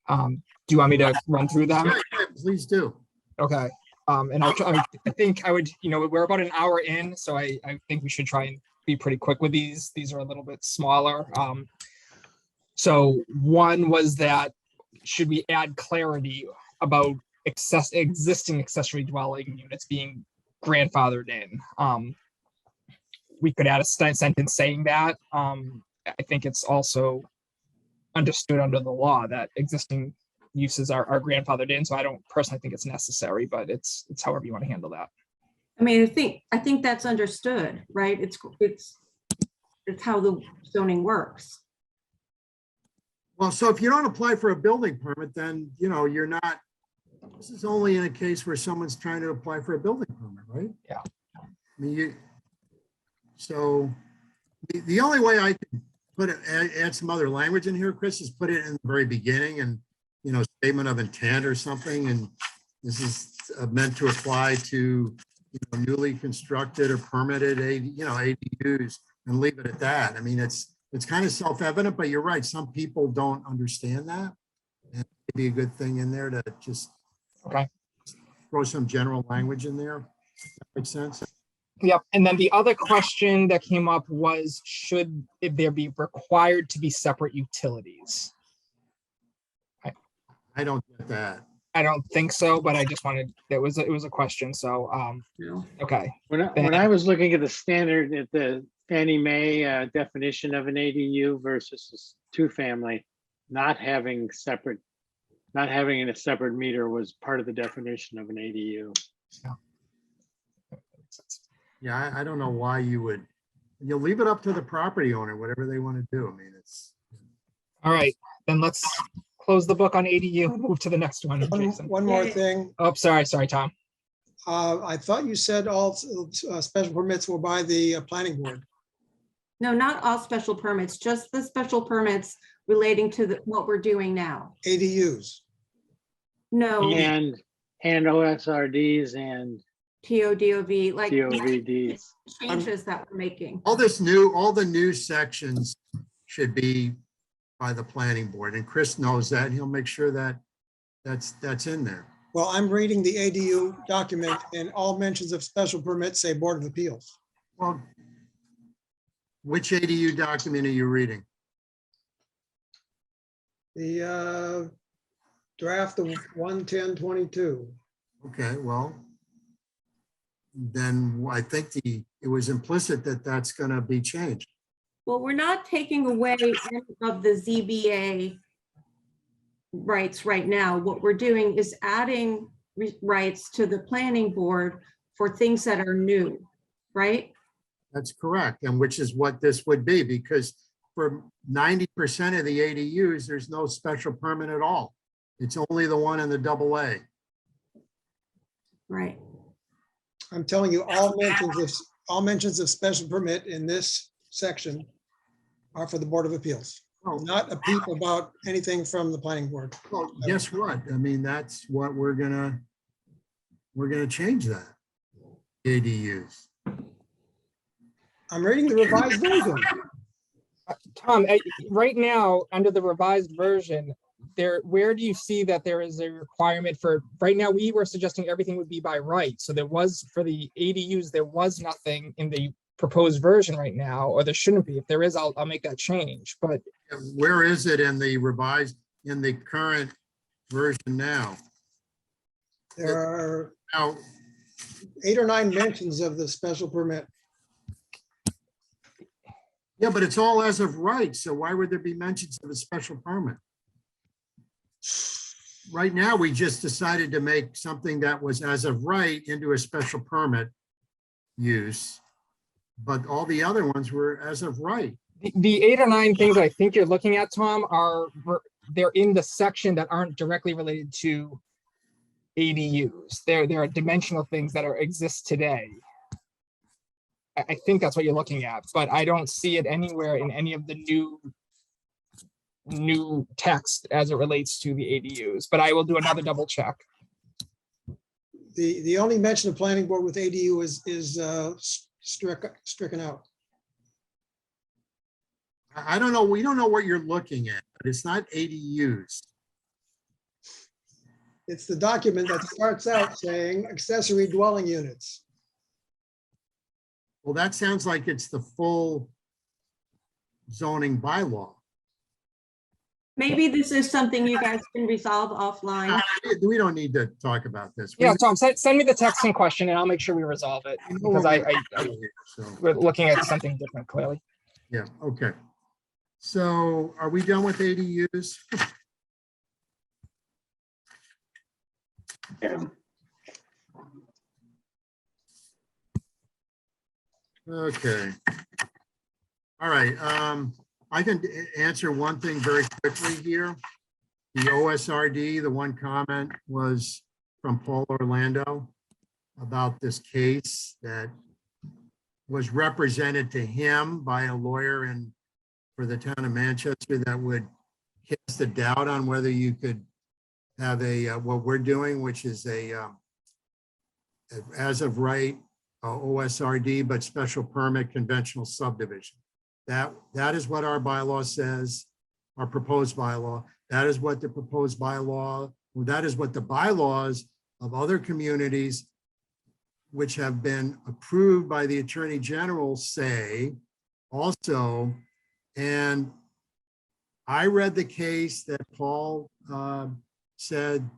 Do you want me to run through them? Yeah, please do. Okay. And I'll try, I think I would, we're about an hour in, so I think we should try and be pretty quick with these. These are a little bit smaller. So one was that, should we add clarity about existing accessory dwelling units being grandfathered in? We could add a sentence saying that. I think it's also understood under the law that existing uses are grandfathered in. So I don't personally think it's necessary, but it's however you want to handle that. I mean, I think that's understood, right? It's how the zoning works. Well, so if you don't apply for a building permit, then, you know, you're not, this is only in a case where someone's trying to apply for a building permit, right? Yeah. I mean, so the only way I can put it, add some other language in here, Chris, is put it in the very beginning and, you know, statement of intent or something. And this is meant to apply to, you know, newly constructed or permitted, ADUs, and leave it at that. I mean, it's kind of self-evident, but you're right. Some people don't understand that. And it'd be a good thing in there to just throw some general language in there. That makes sense. Yep. And then the other question that came up was, should there be required to be separate utilities? I don't get that. I don't think so, but I just wanted, it was a question. So, okay. When I was looking at the standard, at the Fannie Mae definition of an ADU versus a two-family, not having a separate meter was part of the definition of an ADU. Yeah, I don't know why you'll leave it up to the property owner, whatever they want to do. I mean, it's. All right, then let's close the book on ADU and move to the next one. Jason. One more thing. Oh, sorry, Tom. I thought you said all special permits were by the planning board. No, not all special permits, just the special permits relating to what we're doing now. ADUs. No, And OSRDs and TODOV, like TOVDs. changes that we're making. All the new sections should be by the planning board, and Chris knows that, and he'll make sure that that's in there. Well, I'm reading the ADU document and all mentions of special permits say Board of Appeals. Well, which ADU document are you reading? The draft of 11022. Okay, well, then I think it was implicit that that's going to be changed. Well, we're not taking away any of the ZBA rights right now. What we're doing is adding rights to the planning board for things that are new, right? That's correct, and which is what this would be, because for 90% of the ADUs, there's no special permit at all. It's only the one in the AA. Right. I'm telling you, all mentions of special permit in this section are for the Board of Appeals, not a peep about anything from the planning board. Well, guess what? I mean, that's what we're gonna change that. ADUs. I'm reading the revised version. Tom, right now, under the revised version, where do you see that there is a requirement for, right now, we were suggesting everything would be by right. So there was, for the ADUs, there was nothing in the proposed version right now, or there shouldn't be. If there is, I'll make that change, but. Where is it in the revised, in the current version now? There are Now, 8 or 9 mentions of the special permit. yeah, but it's all as of right, so why would there be mentions of a special permit? Right now, we just decided to make something that was as of right into a special permit use, but all the other ones were as of right. The 8 or 9 things I think you're looking at, Tom, they're in the section that aren't directly related to ADUs. There are dimensional things that exist today. I think that's what you're looking at, but I don't see it anywhere in any of the new text as it relates to the ADUs, but I will do another double check. The only mention of planning board with ADU is stricken out. I don't know, we don't know what you're looking at, but it's not ADUs. It's the document that starts out saying accessory dwelling units. Well, that sounds like it's the full zoning bylaw. Maybe this is something you guys can resolve offline. We don't need to talk about this. Yeah, Tom, send me the text in question and I'll make sure we resolve it, because So, we're looking at something different clearly. yeah, okay. So are we done with ADUs? Yeah. Okay. All right, I can answer one thing very quickly here. The OSRD, the one comment was from Paul Orlando about this case that was represented to him by a lawyer for the town of Manchester that would cast a doubt on whether you could have what we're doing, which is as of right OSRD, but special permit conventional subdivision. That is what our bylaw says, our proposed bylaw. That is what the proposed bylaw, that is what the bylaws of other communities which have been approved by the Attorney General say also. And I read the case that Paul said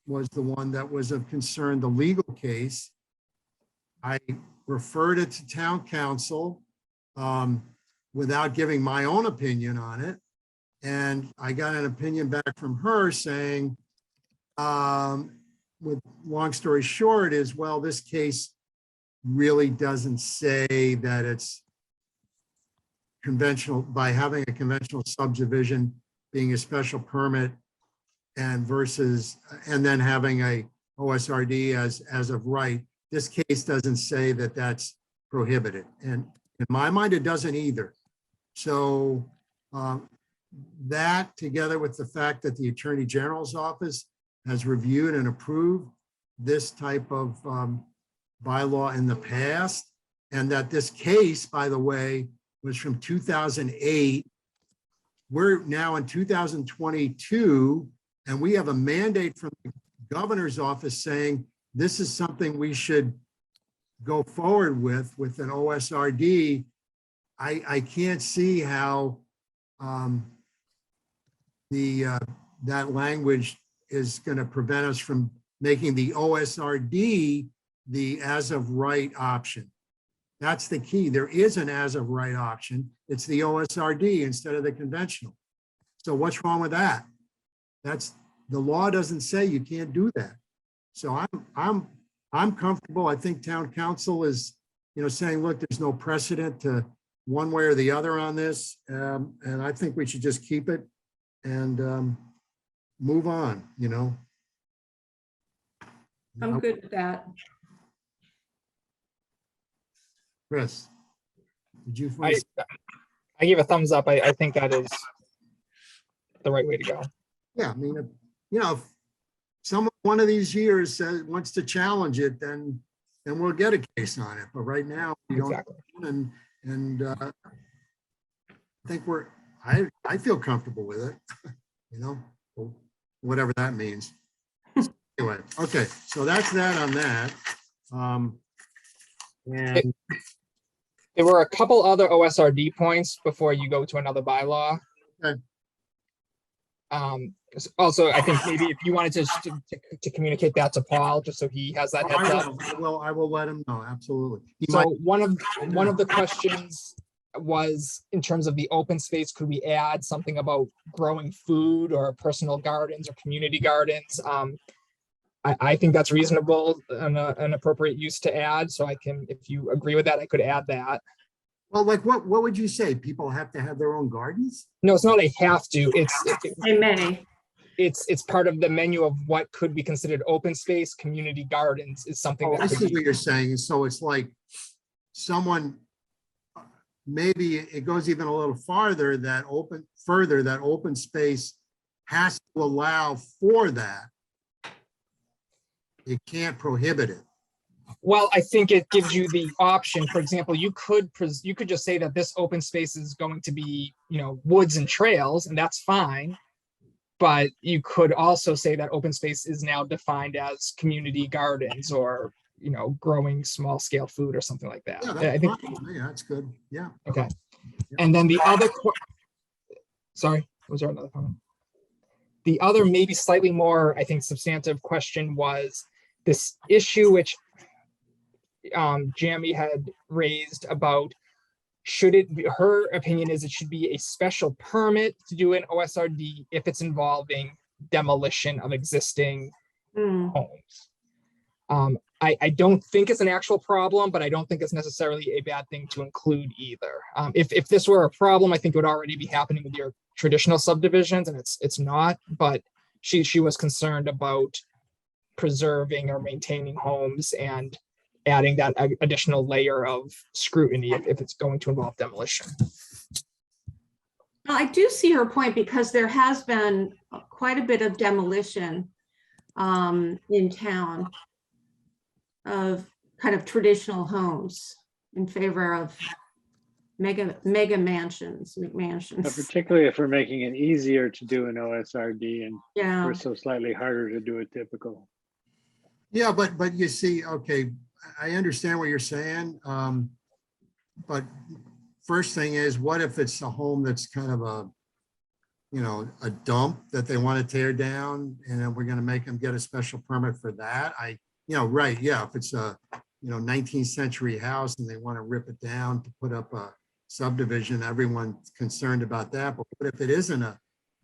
was the one that was of concern, the legal case. I referred it to town council without giving my own opinion on it. And I got an opinion back from her saying, with long story short is, well, this case really doesn't say that it's conventional by having a conventional subdivision being a special permit and then having a OSRD as of right. This case doesn't say that that's prohibited. And in my mind, it doesn't either. So that together with the fact that the Attorney General's office has reviewed and approved this type of bylaw in the past, and that this case, by the way, was from 2008. We're now in 2022, and we have a mandate from the governor's office saying this is something we should go forward with an OSRD. I can't see how that language is going to prevent us from making the OSRD the as of right option. That's the key. There is an as of right option. It's the OSRD instead of the conventional. So what's wrong with that? The law doesn't say you can't do that. So I'm comfortable. I think town council is, saying, look, there's no precedent to one way or the other on this. And I think we should just keep it and move on, I'm good with that. Chris, did you I find? give a thumbs up. I think that is the right way to go. Yeah, I mean, if someone one of these years wants to challenge it, then we'll get a case on it. But right now, we don't. Exactly. And I think I feel comfortable with it, whatever that means. Anyway, okay, so that's that on that. And There were a couple other OSRD points before you go to another bylaw. Okay. Also, I think maybe if you wanted to communicate that to Paul, just so he has that heads up. I will let him know, absolutely. So one of the questions was in terms of the open space, could we add something about growing food or personal gardens or community gardens? I think that's reasonable and an appropriate use to add. So I can, if you agree with that, I could add that. Well, like what would you say? People have to have their own gardens? No, it's not a have to. They may. It's part of the menu of what could be considered open space. Community gardens is something Oh, that I could see be, what you're saying. So it's like someone, maybe it goes even a little farther, that open space has to allow for that. It can't prohibit it. well, I think it gives you the option. For example, you could just say that this open space is going to be, woods and trails, and that's fine. But you could also say that open space is now defined as community gardens or, growing small scale food or something like that. Yeah, I think, yeah, that's good. Yeah. okay. And then the other, sorry, was there another comment? The other maybe slightly more, I think, substantive question was this issue which Jamie had raised about should it be, her opinion is it should be a special permit to do an OSRD if it's involving demolition of existing Hmm. homes. I don't think it's an actual problem, but I don't think it's necessarily a bad thing to include either. If this were a problem, I think it would already be happening with your traditional subdivisions, and it's not, but she was concerned about preserving or maintaining homes and adding that additional layer of scrutiny if it's going to involve demolition. Well, I do see her point because there has been quite a bit of demolition in town of kind of traditional homes in favor of mega mansions, But McMansions. particularly if we're making it easier to do an OSRD and Yeah, we're so slightly harder to do a typical. Yeah, but you see, okay, I understand what you're saying. But first thing is, what if it's a home that's kind of a, you know, a dump that they want to tear down, and then we're going to make them get a special permit for that? Right, yeah, if it's a, 19th century house and they want to rip it down to put up a subdivision, everyone's concerned about that. But what if it isn't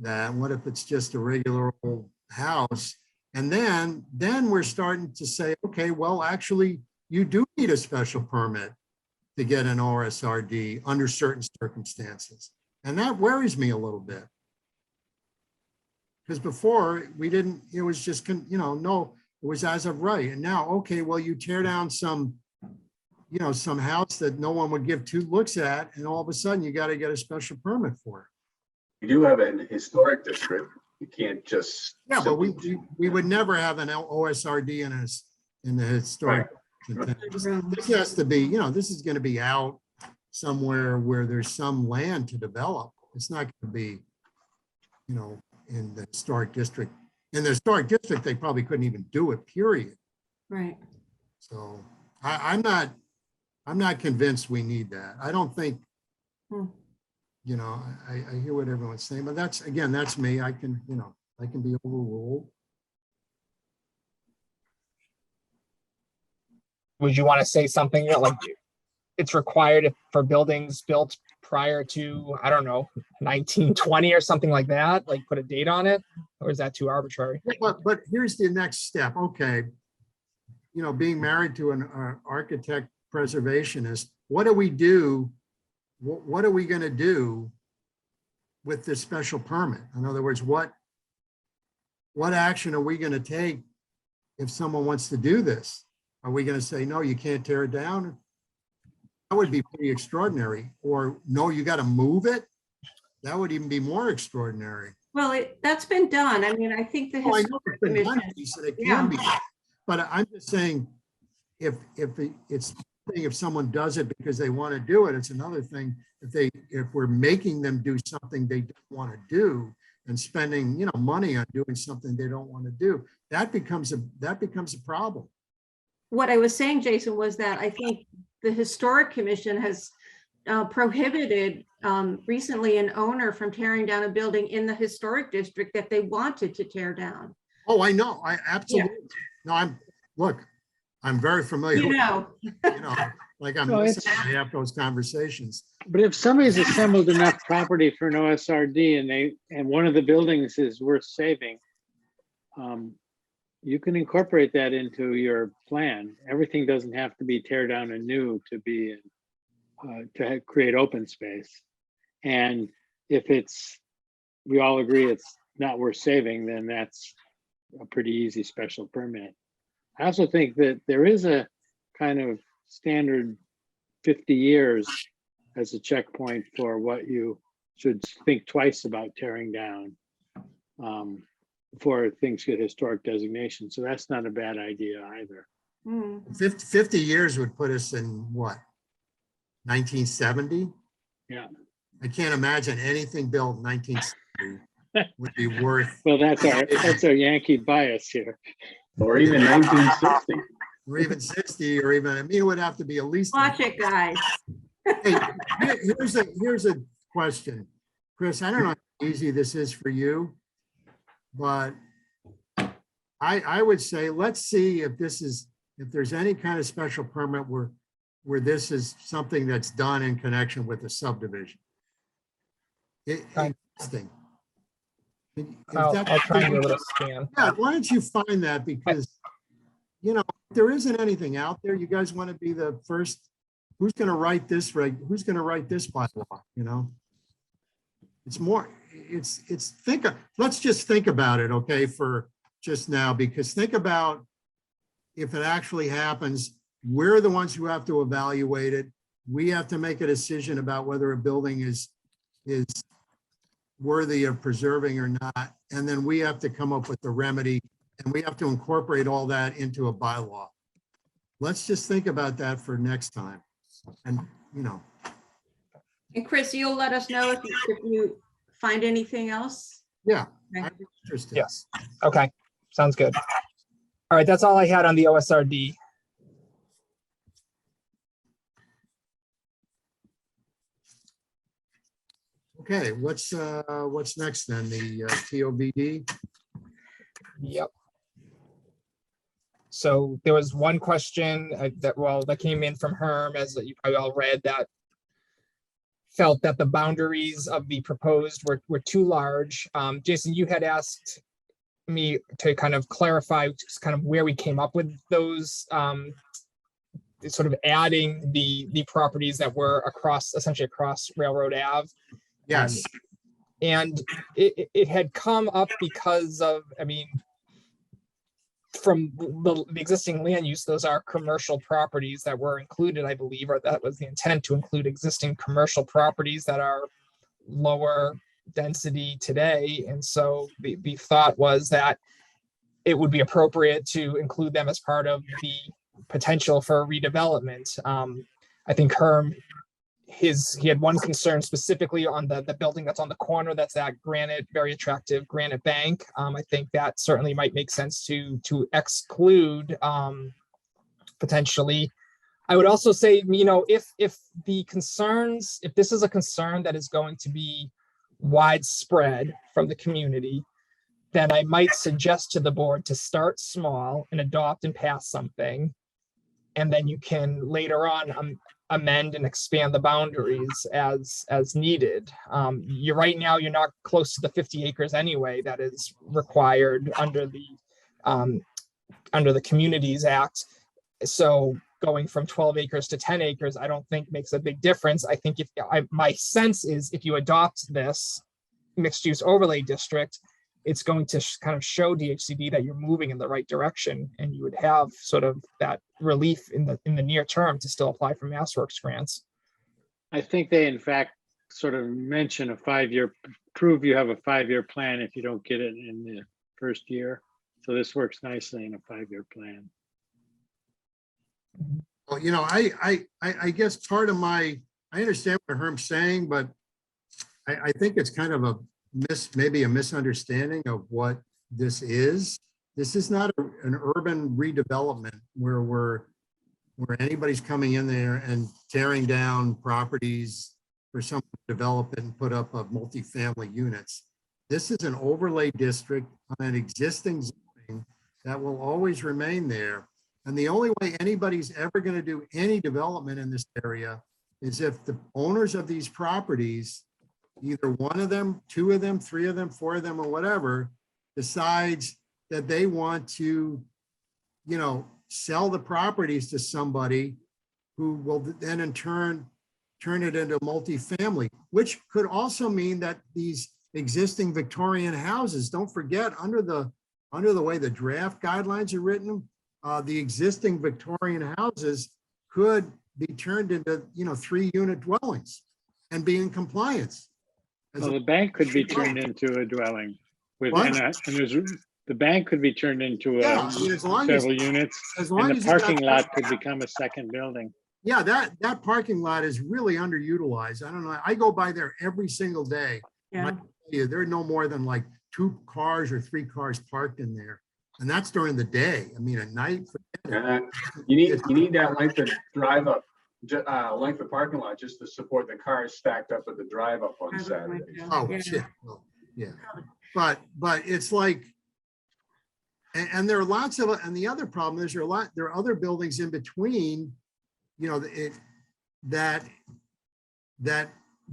that? What if it's just a regular old house? And then we're starting to say, okay, well, actually, you do need a special permit to get an OSRD under certain circumstances. And that worries me a little bit. Because before we didn't, it was just, no, it was as of right. And now, okay, well, you tear down some house that no one would give two looks at, and all of a sudden you got to get a special permit for it. We do have an historic district. You can't just. Yeah, but we would never have an OSRD in the historic. This has to be, this is going to be out somewhere where there's some land to develop. It's not going to be, in the historic district. In the historic district, they probably couldn't even do it, period. right. So I'm not convinced we need that. I don't think, Hmm. I hear what everyone's saying, but that's me. I can be overruled. Would you want to say something that like it's required for buildings built prior to, I don't know, 1920 or something like that? Like put a date on it? Or is that too arbitrary? But here's the next step. Okay. Being married to an architect preservationist, what do we do? What are we going to do with this special permit? In other words, what action are we going to take if someone wants to do this? Are we going to say, no, you can't tear it down? That would be pretty extraordinary. Or no, you got to move it? That would even be more extraordinary. Well, that's been done. I mean, I think the Oh, I know Historic it's been done, Commission, you said it Yeah. can be, but I'm just saying, if it's one thing if someone does it because they want to do it, it's another thing if we're making them do something they don't want to do and spending, money on doing something they don't want to do, that becomes a problem. what I was saying, Jason, was that I think the Historic Commission has prohibited recently an owner from tearing down a building in the historic district that they wanted to tear down. Oh, I know. I absolutely. No, I'm very familiar. Like I'm No, listening, I have those conversations. But if somebody's assembled enough property for an OSRD and one of the buildings is worth saving, you can incorporate that into your plan. Everything doesn't have to be tear down anew to be to create open space. And if we all agree it's not worth saving, then that's a pretty easy special permit. I also think that there is a kind of standard 50 years as a checkpoint for what you should think twice about tearing down before things get historic designation. So that's not a bad idea either. 50 years would put us in what? 1970? Yeah. I can't imagine anything built in 1970 would be worth, Well, that's our Yankee bias here. Or even 1960. or even 60, or even, it would have to be at least. Watch it, guys. Hey, here's a question. Chris, I don't know how easy this is for you, but I would say, let's see if there's any kind of special permit where where this is something that's done in connection with a subdivision. Fine. Interesting. If I'll that's try and do a something- little scan. Yeah, why don't you find that? Because, you know, if there isn't anything out there, you guys want to be the first, who's going to write this who's going to write this bylaw, you know? It's more, let's just think about it, okay, for just now, because think about if it actually happens, we're the ones who have to evaluate it. We have to make a decision about whether a building is worthy of preserving or not. And then we have to come up with a remedy, and we have to incorporate all that into a bylaw. Let's just think about that for next time. And, you know, And Chris, you'll let us know if you find anything else? yeah, Okay. I'm interested. Yes. Okay, sounds good. All right, that's all I had on the OSRD. Okay, what's next then? The TOBD? Yep. So there was one question that came in from Herm, as you probably all read, that felt that the boundaries of the proposed were too large. Jason, you had asked me to kind of clarify just kind of where we came up with those, sort of adding the properties that were essentially across Railroad Ave. Yes, And it had come up because of, I mean, from the existing land use, those are commercial properties that were included, I believe, or that was the intent, to include existing commercial properties that are lower density today. And so the thought was that it would be appropriate to include them as part of the potential for redevelopment. I think Herm, he had one concern specifically on the building that's on the corner, that's that granite, very attractive granite bank. I think that certainly might make sense to exclude potentially. I would also say, you know, if this is a concern that is going to be widespread from the community, then I might suggest to the board to start small and adopt and pass something. And then you can later on amend and expand the boundaries as needed. You're right now, you're not close to the 50 acres anyway that is required under the Communities Act. So going from 12 acres to 10 acres, I don't think makes a big difference. I think my sense is if you adopt this mixed use overlay district, it's going to kind of show DHCD that you're moving in the right direction, and you would have sort of that relief in the near term to still apply for MassWorks grants. I think they in fact sort of mention a 5-year, prove you have a 5-year plan if you don't get it in the first year. So this works nicely in a 5-year plan. well, you know, I guess part of I understand what Herm's saying, but I think it's kind of maybe a misunderstanding of what this is. This is not an urban redevelopment where anybody's coming in there and tearing down properties for someone to develop it and put up a multifamily units. This is an overlay district on an existing zoning that will always remain there. And the only way anybody's ever going to do any development in this area is if the owners of these properties, either one of them, 2 of them, 3 of them, 4 of them, or whatever, decides that they want to, you know, sell the properties to somebody who will then in turn it into multifamily, which could also mean that these existing Victorian houses, don't forget, under the way the draft guidelines are written, the existing Victorian houses could be turned into, you know, 3-unit dwellings and be in compliance. Well, the bank could be turned into a dwelling with, What? the bank could be turned into Yeah, I mean, as long as- several units, As long and as the you got- parking lot could become a second building. Yeah, that parking lot is really underutilized. I don't know. I go by there every single day. Yeah. Yeah, there are no more than like 2 cars or 3 cars parked in there. And that's during the day. I mean, at night. forget it. You need that length of drive up, length of parking lot just to support the cars stacked up at the drive up on Saturdays. Oh, Yeah. shit. Well, yeah. But it's like, and there are lots of, and the other problem is there are other buildings in between, that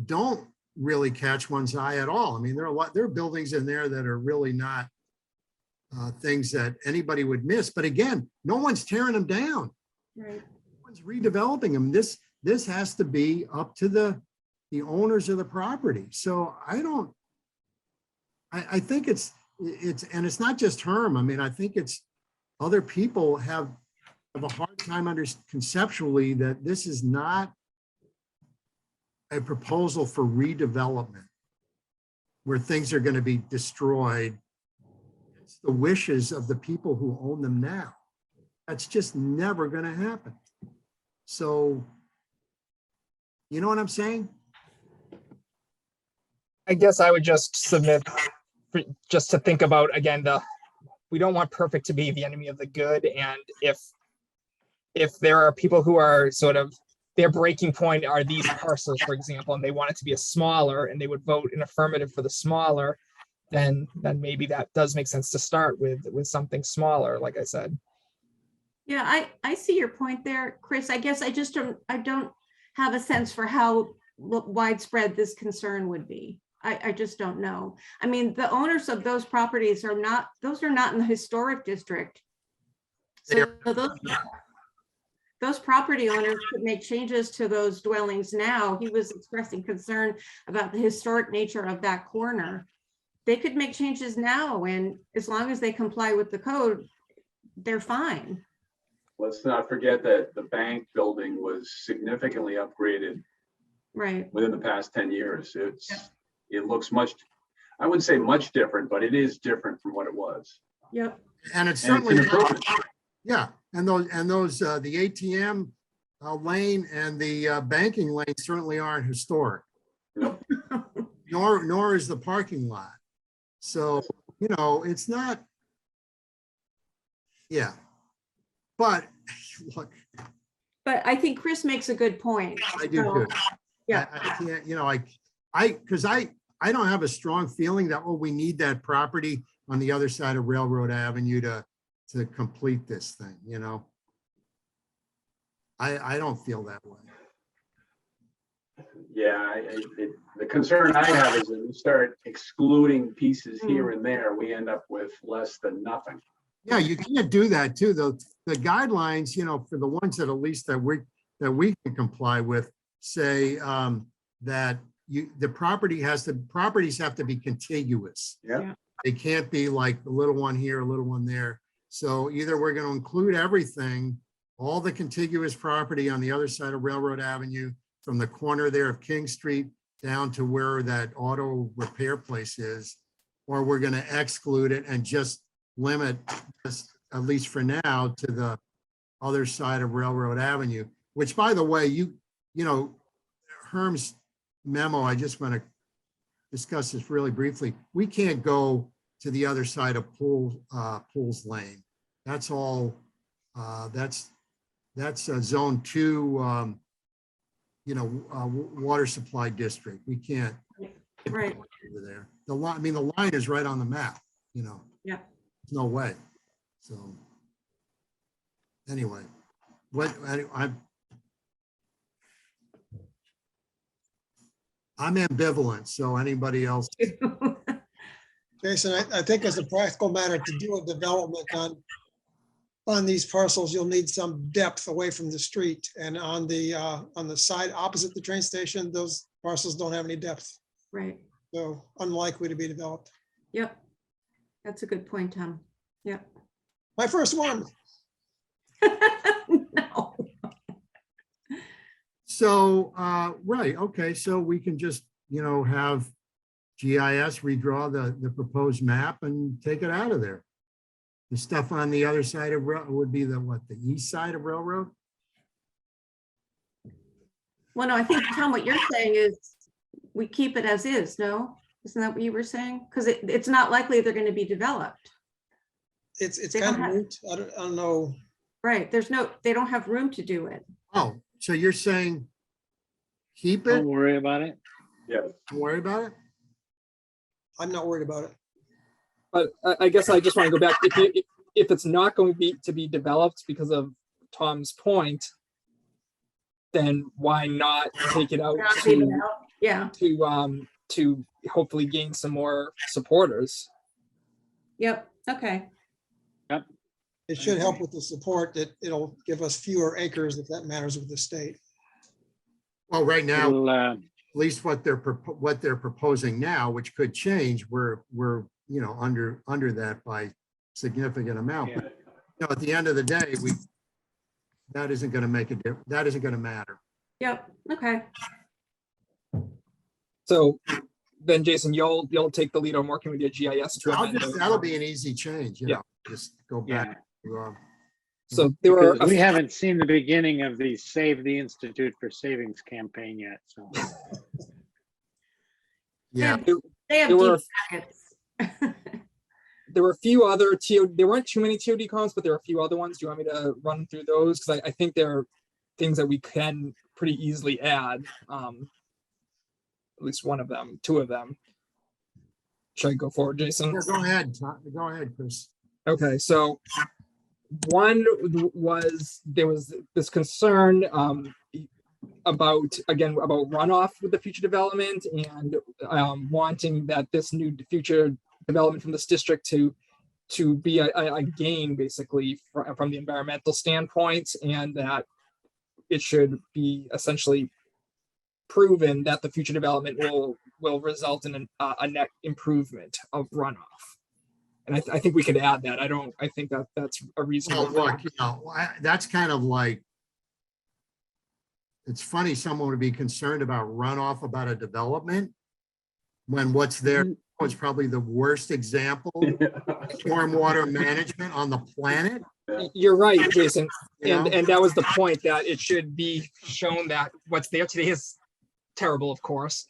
don't really catch one's eye at all. I mean, there are buildings in there that are really not things that anybody would miss. But again, no one's tearing them down. Right. No one's redeveloping them. This has to be up to the owners of the property. So I think it's, and it's not just Herm. I mean, I think it's other people have a hard time conceptually that this is not a proposal for redevelopment where things are going to be destroyed. It's the wishes of the people who own them now. That's just never going to happen. So, you know what I'm saying? I guess I would just submit just to think about, again, we don't want perfect to be the enemy of the good. And if there are people who are sort of, their breaking point are these parcels, for example, and they want it to be a smaller and they would vote in affirmative for the smaller, then maybe that does make sense to start with something smaller, like I said. Yeah, I see your point there, Chris. I guess I don't have a sense for how widespread this concern would be. I just don't know. I mean, the owners of those properties are not in the historic district. So those property owners could make changes to those dwellings now. He was expressing concern about the historic nature of that corner. They could make changes now, and as long as they comply with the code, they're fine. Let's not forget that the bank building was significantly upgraded Right. within the past 10 years. It looks much, I wouldn't say much different, but it is different from what it was. Yep. And it's And it's certainly, an improvement. yeah. And those the ATM lane and the banking lane certainly aren't historic. Nope. Nor is the parking lot. So, it's not, yeah. But look, But I think Chris makes a good point. I do So, too. yeah. I can't, because I don't have a strong feeling that, we need that property on the other side of Railroad Avenue to complete this thing, I don't feel that way. Yeah, the concern I have is that we start excluding pieces here and there, we end up with less than nothing. Yeah, you can't do that too, though. The guidelines, for the ones that at least that we can comply with, say that the properties have to be contiguous. Yeah. They can't be like a little one here, a little one there. So either we're going to include everything, all the contiguous property on the other side of Railroad Avenue, from the corner there of King Street down to where that auto repair place is, or we're going to exclude it and just limit this, at least for now, to the other side of Railroad Avenue, which, by the way, Herm's memo, I just want to discuss this really briefly. We can't go to the other side of Pools Lane. That's all, that's zone 2, water supply district. We can't. Right. Over there. The line is right on the map, Yeah. There's no way. So anyway, I'm ambivalent, so anybody else? Jason, I think as a practical matter, to do a development on these parcels, you'll need some depth away from the street, and on the side opposite the train station, those parcels don't have any depth, Right. so unlikely to be developed. Yep. That's a good point, Tom. Yep. My first one. No. So, right, okay, so we can just, have GIS redraw the proposed map and take it out of there. The stuff on the other side of would be the east side of Railroad? Well, no, I think, Tom, what you're saying is we keep it as is, no? Isn't that what you were saying? Because it's not likely they're going to be developed. It's They don't kind of have- moot. I don't know. Right. They don't have room to do it. Oh, so you're saying keep it, Don't worry about it. Yes. don't worry about it? I'm not worried about it. But I guess I just want to go back. If it's not going to be developed because of Tom's point, then why not take it out Not leave it to out. Yeah, to hopefully gain some more supporters? yep, okay. It should help with the support that it'll give us fewer acres if that matters with the state. Well, right now, It'll, at least what they're proposing now, which could change, we're under that by significant amount. yeah. But, at the end of the day, that isn't going to make a difference. That isn't going to matter. Yep, okay. So then, Jason, you'll take the lead on working with your GIS to amend it. That'll be an easy change, Yeah. just go Yeah. back. to, So there were Because we haven't seen the beginning of the Save the Institute for Savings campaign yet, so. Yeah, They have There were- deep pockets. there were a few other there weren't too many TOD columns, but there were a few other ones. Do you want me to run through those? Because I think there are things that we can pretty easily add. At least one of them, two of them. Should I go forward, Jason? Yeah, go ahead, go ahead, Chris. Okay, so one was there was this concern about runoff with the future development and wanting that this new future development from this district to be a gain basically from the environmental standpoint, and that it should be essentially proven that the future development will result in a net improvement of runoff. And I think we could add that. I think that that's a reasonable Well, thing. look, that's kind of like, it's funny someone would be concerned about runoff about a development when what's there was probably the worst example of stormwater management on the planet. You're right, Jason. You know? And that was the point, that it should be shown that what's there today is terrible, of course,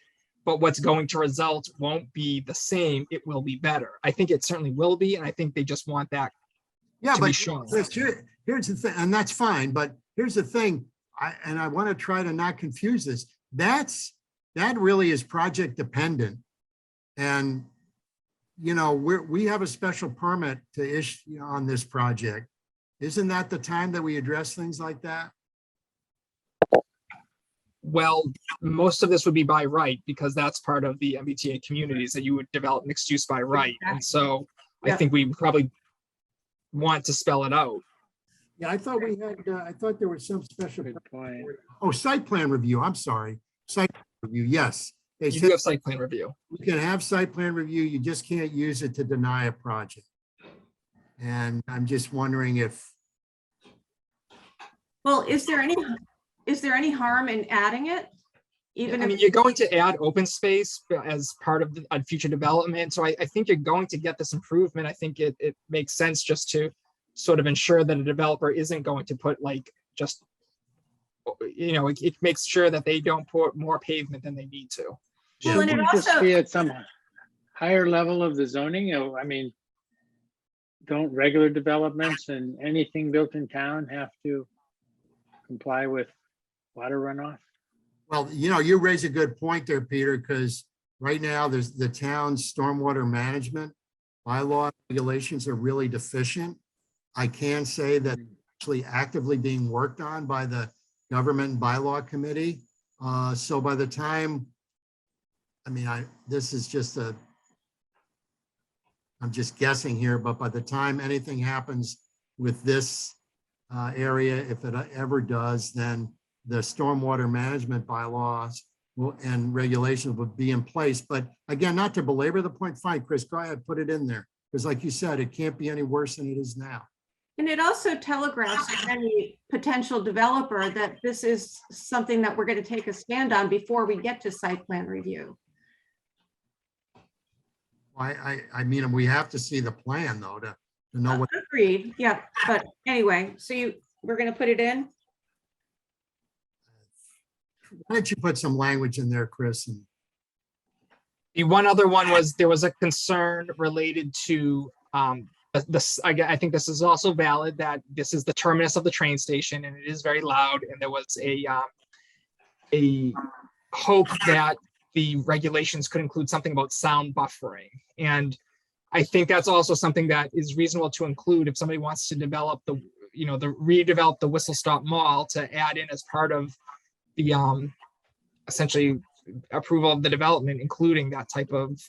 but what's going to result won't be the same. It will be better. I think it certainly will be, and I think they just want that. Yeah, to be but shown. here's the thing, and that's fine, but here's the thing, I want to try to not confuse this. That really is project dependent. And, we have a special permit to issue on this project. Isn't that the time that we address things like that? Well, most of this would be by right, because that's part of the MBTA communities, that you would develop mixed use by right. And so I Yeah. think we probably want to spell it out. Yeah, I thought I thought there was some special, Good point. site plan review, I'm sorry. Site plan review, yes. They You do said have site plan review. you can have site plan review, you just can't use it to deny a project. And I'm just wondering if, Well, is there any harm in adding it? Even I mean, if, you're going to add open space as part of the future development. So I think you're going to get this improvement. I think it makes sense just to sort of ensure that a developer isn't going to put it makes sure that they don't put more pavement than they need to. Well, and it Shouldn't this also- be at some higher level of the zoning? I mean, don't regular developments and anything built in town have to comply with water runoff? well, you raise a good point there, Peter, because right now there's the town's stormwater management bylaw regulations are really deficient. I can say that actually actively being worked on by the government bylaw committee. So by the time, this is just I'm just guessing here, but by the time anything happens with this area, if it ever does, then the stormwater management bylaws and regulations would be in place. But again, not to belabor the point, fine, Chris, go ahead, put it in there. Because like you said, it can't be any worse than it is now. and it also telegraphs to any potential developer that this is something that we're going to take a stand on before we get to site plan review. We have to see the plan though, to know what, Agreed, yeah, but anyway, so we're going to put it in? why don't you put some language in there, Chris? And The one other one was, there was a concern related to this. I think this is also valid, that this is the terminus of the train station and it is very loud. And there was a hope that the regulations could include something about sound buffering. And I think that's also something that is reasonable to include if somebody wants to develop redevelop the Whistle Stop Mall, to add in as part of the essentially approval of the development, including that type of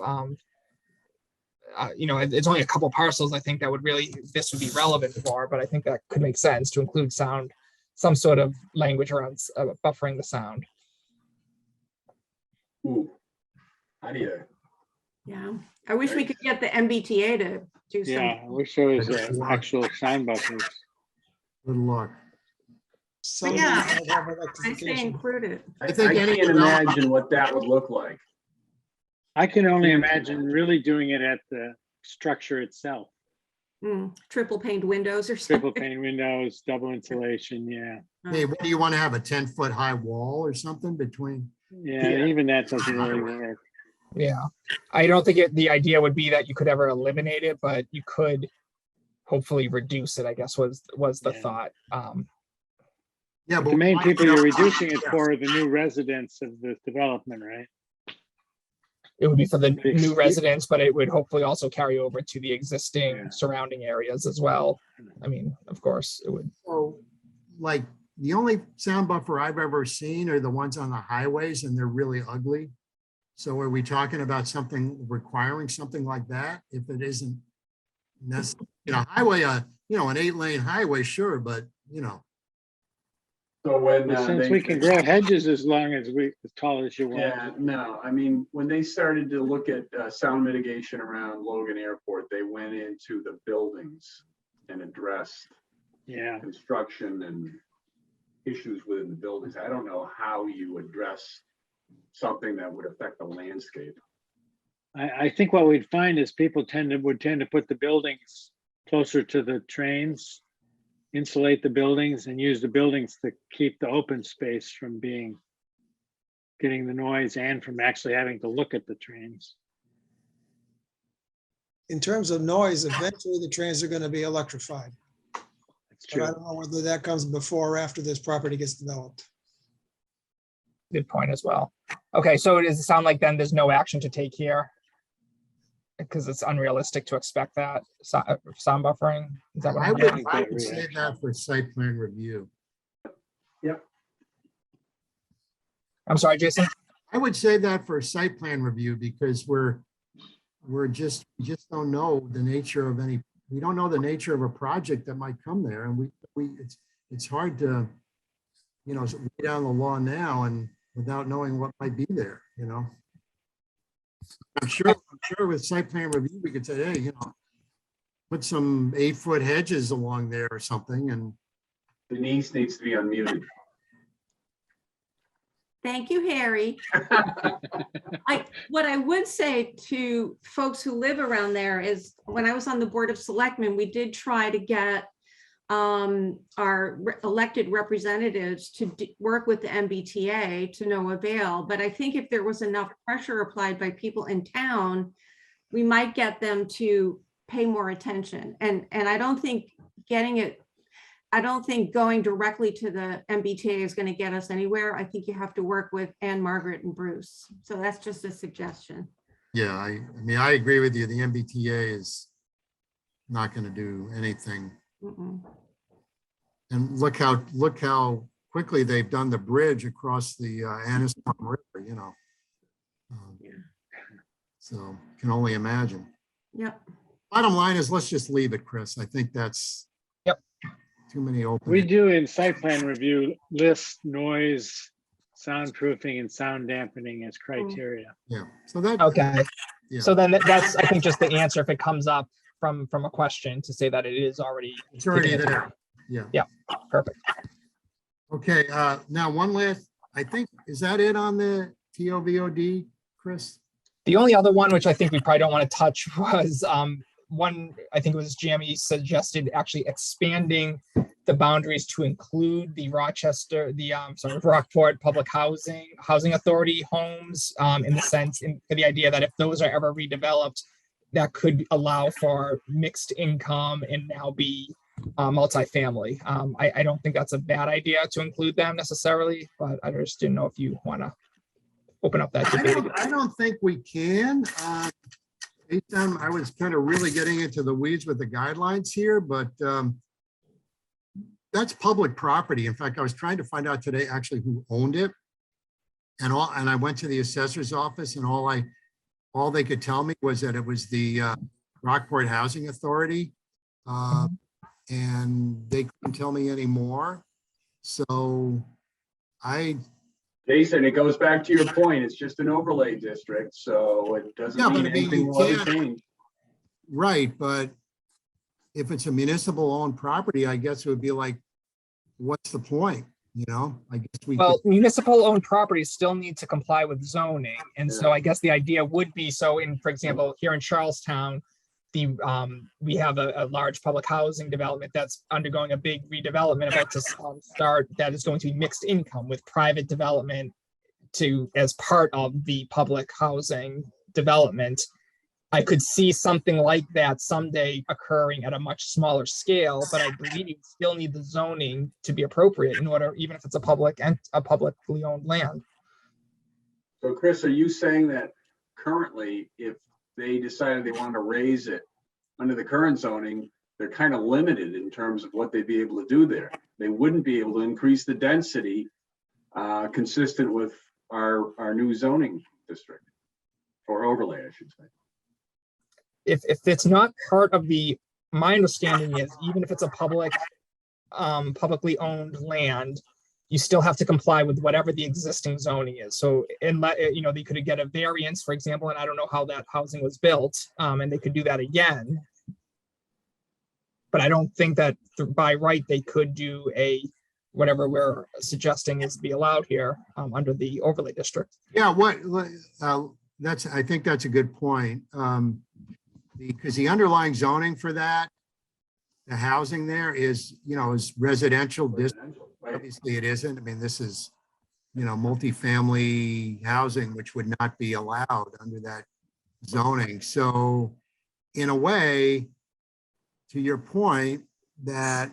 it's only a couple parcels, I think, that would really, this would be relevant for, but I think that could make sense to include sound, some sort of language around buffering the sound. Ooh. How do you? Yeah, I wish we could get the MBTA to do something. Yeah, I wish there was actual sound buffers. Good luck. Some yeah, might have I say electrification. include it. I think any can't development- imagine what that would look like. I can only imagine really doing it at the structure itself. Triple paned windows or something. Triple pane windows, double insulation, yeah. Hey, what do you want to have, a 10-foot high wall or something between? Yeah, Yeah. even that doesn't really work. Yeah, I don't think the idea would be that you could ever eliminate it, but you could hopefully reduce it, I guess was the Yeah. thought. Yeah, The main why- people you're reducing it for are the new residents of the development, right? It would be for the Big new street. residents, but it would hopefully also carry over to the existing Yeah. surrounding areas as well. I mean, of course, it would. So, like, the only sound buffer I've ever seen are the ones on the highways, and they're really ugly. So are we talking about something, requiring something like that, if it isn't necessary? Highway, an 8-lane highway, sure, but, So when But since they- we can grow hedges as long as as tall as you Yeah, want. no, I mean, when they started to look at sound mitigation around Logan Airport, they went into the buildings and addressed Yeah, construction and issues within the buildings. I don't know how you address something that would affect the landscape. I think what we'd find is people would tend to put the buildings closer to the trains, insulate the buildings and use the buildings to keep the open space from getting the noise and from actually having to look at the trains. In terms of noise, eventually the trains are going to be electrified. That's But I true. don't know whether that comes before or after this property gets developed. Good point as well. Okay, so does it sound like then there's no action to take here? Because it's unrealistic to expect that sound buffering? Is that what I I'm would, hearing? I would say that for site plan review. I'm sorry, Jason? I would say that for site plan review, because we just don't know the nature of we don't know the nature of a project that might come there, and it's hard to, lay down the law now and without knowing what might be there, I'm sure with site plan review, we could say, hey, put some 8-foot hedges along there or something, and Denise needs to be unmuted. Thank you, Harry. What I would say to folks who live around there is, when I was on the Board of Selectmen, we did try to get our elected representatives to work with the MBTA to no avail. But I think if there was enough pressure applied by people in town, we might get them to pay more attention. And I don't think going directly to the MBTA is going to get us anywhere. I think you have to work with Anne, Margaret, and Bruce. So that's just a suggestion. yeah, I mean, I agree with you. The MBTA is not going to do anything. Mm-mm. And look how quickly they've done the bridge across the Anniston River, So can only imagine. Yep. Bottom line is, let's just leave it, Chris. I think that's too many open. We do in site plan review list noise, soundproofing and sound dampening as criteria. Yeah, so that. Okay, Yeah. so then that's, I think, just the answer if it comes up from a question, to say that it is already. It's already taken into there. account. Yeah. Perfect. Okay, now one last, I think, is that it on the TOVOD, Chris? The only other one, which I think we probably don't want to touch, was one, I think it was Jamie suggested actually expanding the boundaries to include the Rockport Public Housing Authority homes, in the sense, for the idea that if those are ever redeveloped, that could allow for mixed income and now be multifamily. I don't think that's a bad idea to include them necessarily, but I just didn't know if you want to open up that debate. I don't think we can. Based on, I was kind of really getting into the weeds with the guidelines here, but that's public property. In fact, I was trying to find out today actually who owned it. And I went to the assessor's office and all they could tell me was that it was the Rockport Housing Authority. And they couldn't tell me any more. So Jason, it goes back to your point. It's just an overlay district, so it doesn't Yeah, but mean I mean, anything you will ever can't- change. right, but if it's a municipal owned property, I guess it would be like, what's the point? You know, I guess we could, Well, municipal owned properties still need to comply with zoning. And so I guess the idea would be, so in, for example, here in Charlestown, we have a large public housing development that's undergoing a big redevelopment about to start, that is going to be mixed income with private development as part of the public housing development. I could see something like that someday occurring at a much smaller scale, but I believe you still need the zoning to be appropriate in order, even if it's a publicly owned land. So Chris, are you saying that currently, if they decided they wanted to raise it under the current zoning, they're kind of limited in terms of what they'd be able to do there? They wouldn't be able to increase the density consistent with our new zoning district, or overlay, I should say. If it's not part of my understanding is, even if it's a publicly owned land, you still have to comply with whatever the existing zoning is. So, they could get a variance, for example, and I don't know how that housing was built, and they could do that again. But I don't think that by right, they could do whatever we're suggesting is be allowed here, under the overlay district. yeah, I think that's a good point. Because the underlying zoning for that, the housing there is residential district. Right. Obviously it isn't. I mean, this is, multifamily housing, which would not be allowed under that zoning. So in a way, to your point, that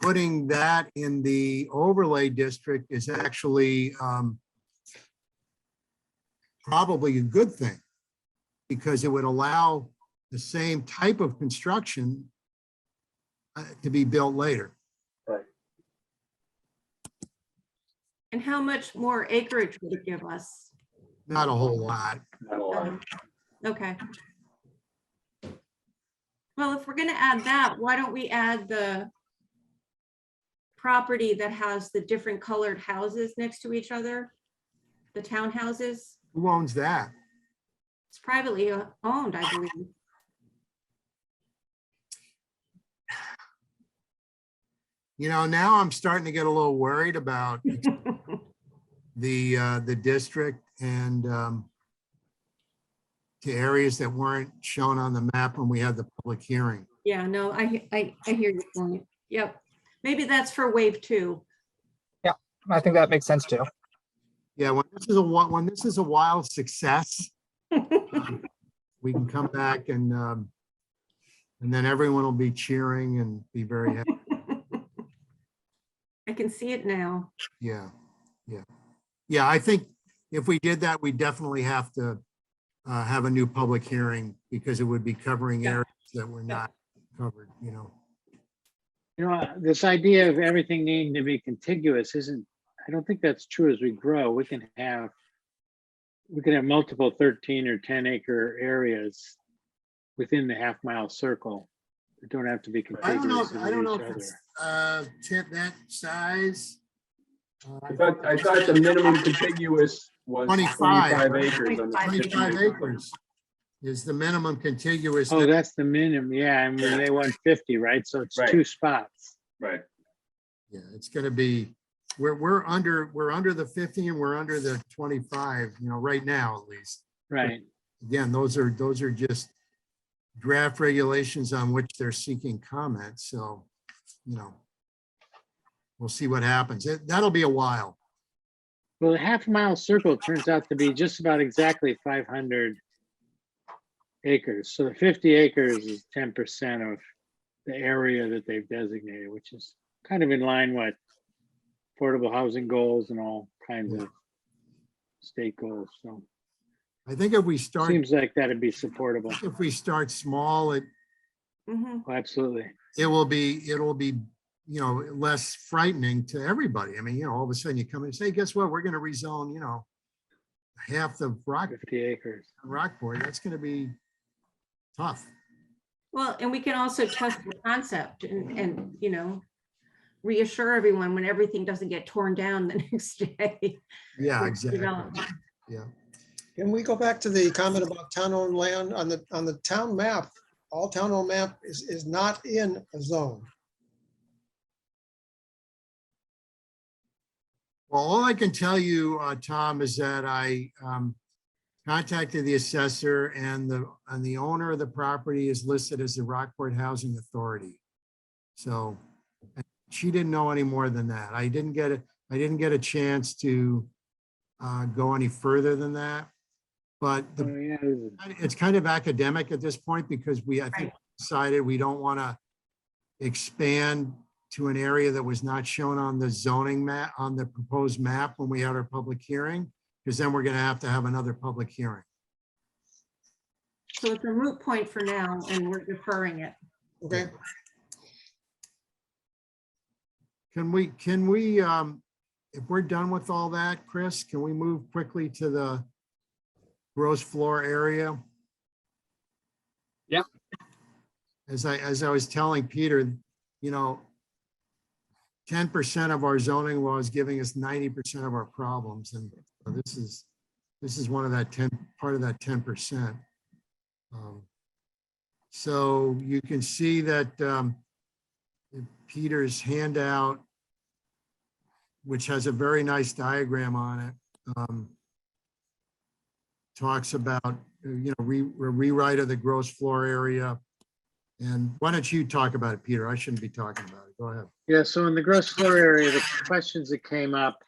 putting that in the overlay district is actually probably a good thing, because it would allow the same type of construction to be built later. Right. And how much more acreage would it give us? Not a whole lot. Not a lot. Okay. Well, if we're gonna add that, why don't we add the property that has the different colored houses next to each other? The townhouses? Who owns that? It's privately owned, I believe. Now I'm starting to get a little worried about the district and to areas that weren't shown on the map when we had the public hearing. Yeah, no, I hear your point. Yep. Maybe that's for wave 2. I think that makes sense too. Yeah, when this is a wild success, we can come back and then everyone will be cheering and be very happy. I can see it now. Yeah. I think if we did that, we definitely have to have a new public hearing, because it would be covering areas that were not covered, This idea of everything needing to be contiguous I don't think that's true. As we grow, we can have multiple 13 or 10 acre areas within the half-mile circle. They don't have to be I don't know, contiguous with if each it's other. that size. I thought the minimum contiguous was 25. 25 acres. on the 25 50 acre. acres is the minimum contiguous. Oh, that's the minimum. Yeah, and they want 50, right? So it's Right. 2 spots. Right. Yeah, it's gonna be, we're under the 50 and we're under the 25, right now at least. Right. Again, those are just draft regulations on which they're seeking comments, so, we'll see what happens. That'll be a while. Well, the half-mile circle turns out to be just about exactly 500 acres. So the 50 acres is 10% of the area that they've designated, which is kind of in line with affordable housing goals and all kinds of state goals. So I think if we start seems like that'd be supportable. small, Mhm. Oh, absolutely. it'll be, less frightening to everybody. I mean, all of a sudden you come in and say, guess what? We're going to rezone, half the 50 acres. Rockport. That's going to be tough. Well, and we can also test the concept and, reassure everyone when everything doesn't get torn down the next day. Yeah, with exactly. development. Yeah. Can we go back to the comment about town-owned land on the town map? All town-owned map is not in a zone. Well, all I can tell you, Tom, is that I contacted the assessor and the owner of the property is listed as the Rockport Housing Authority. So she didn't know any more than that. I didn't get a chance to go any further than that. But it's kind of academic at this point because I think decided we don't want to expand to an area that was not shown on the zoning map, on the proposed map when we had our public hearing, because then we're going to have another public hearing. So it's a moot point for now, and we're deferring it. Okay, Can we, if we're done with all that, Chris, can we move quickly to the gross floor area? Yeah. As I was telling Peter, 10% of our zoning law is giving us 90% of our problems. And this is one of that part of that 10%. So you can see that Peter's handout, which has a very nice diagram on it, talks about, rewrite of the gross floor area. And why don't you talk about it, Peter? I shouldn't be talking about it. Go ahead. Yeah, so in the gross floor area, the questions that came up,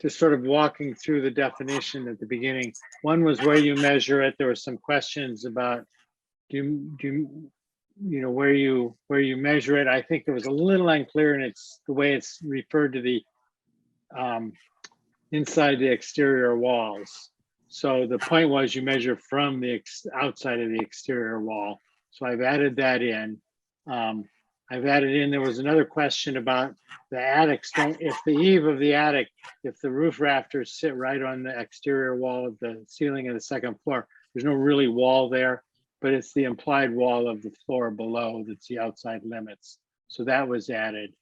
just sort of walking through the definition at the beginning. One was where you measure it. There were some questions about where you measure it. I think it was a little unclear, and it's the way it's referred to the inside the exterior walls. So the point was you measure from the outside of the exterior wall. So I've added that in. There was another question about the attics. If the eave of the attic, if the roof rafters sit right on the exterior wall of the ceiling of the second floor, there's no really wall there, but it's the implied wall of the floor below that's the outside limits. So that was added.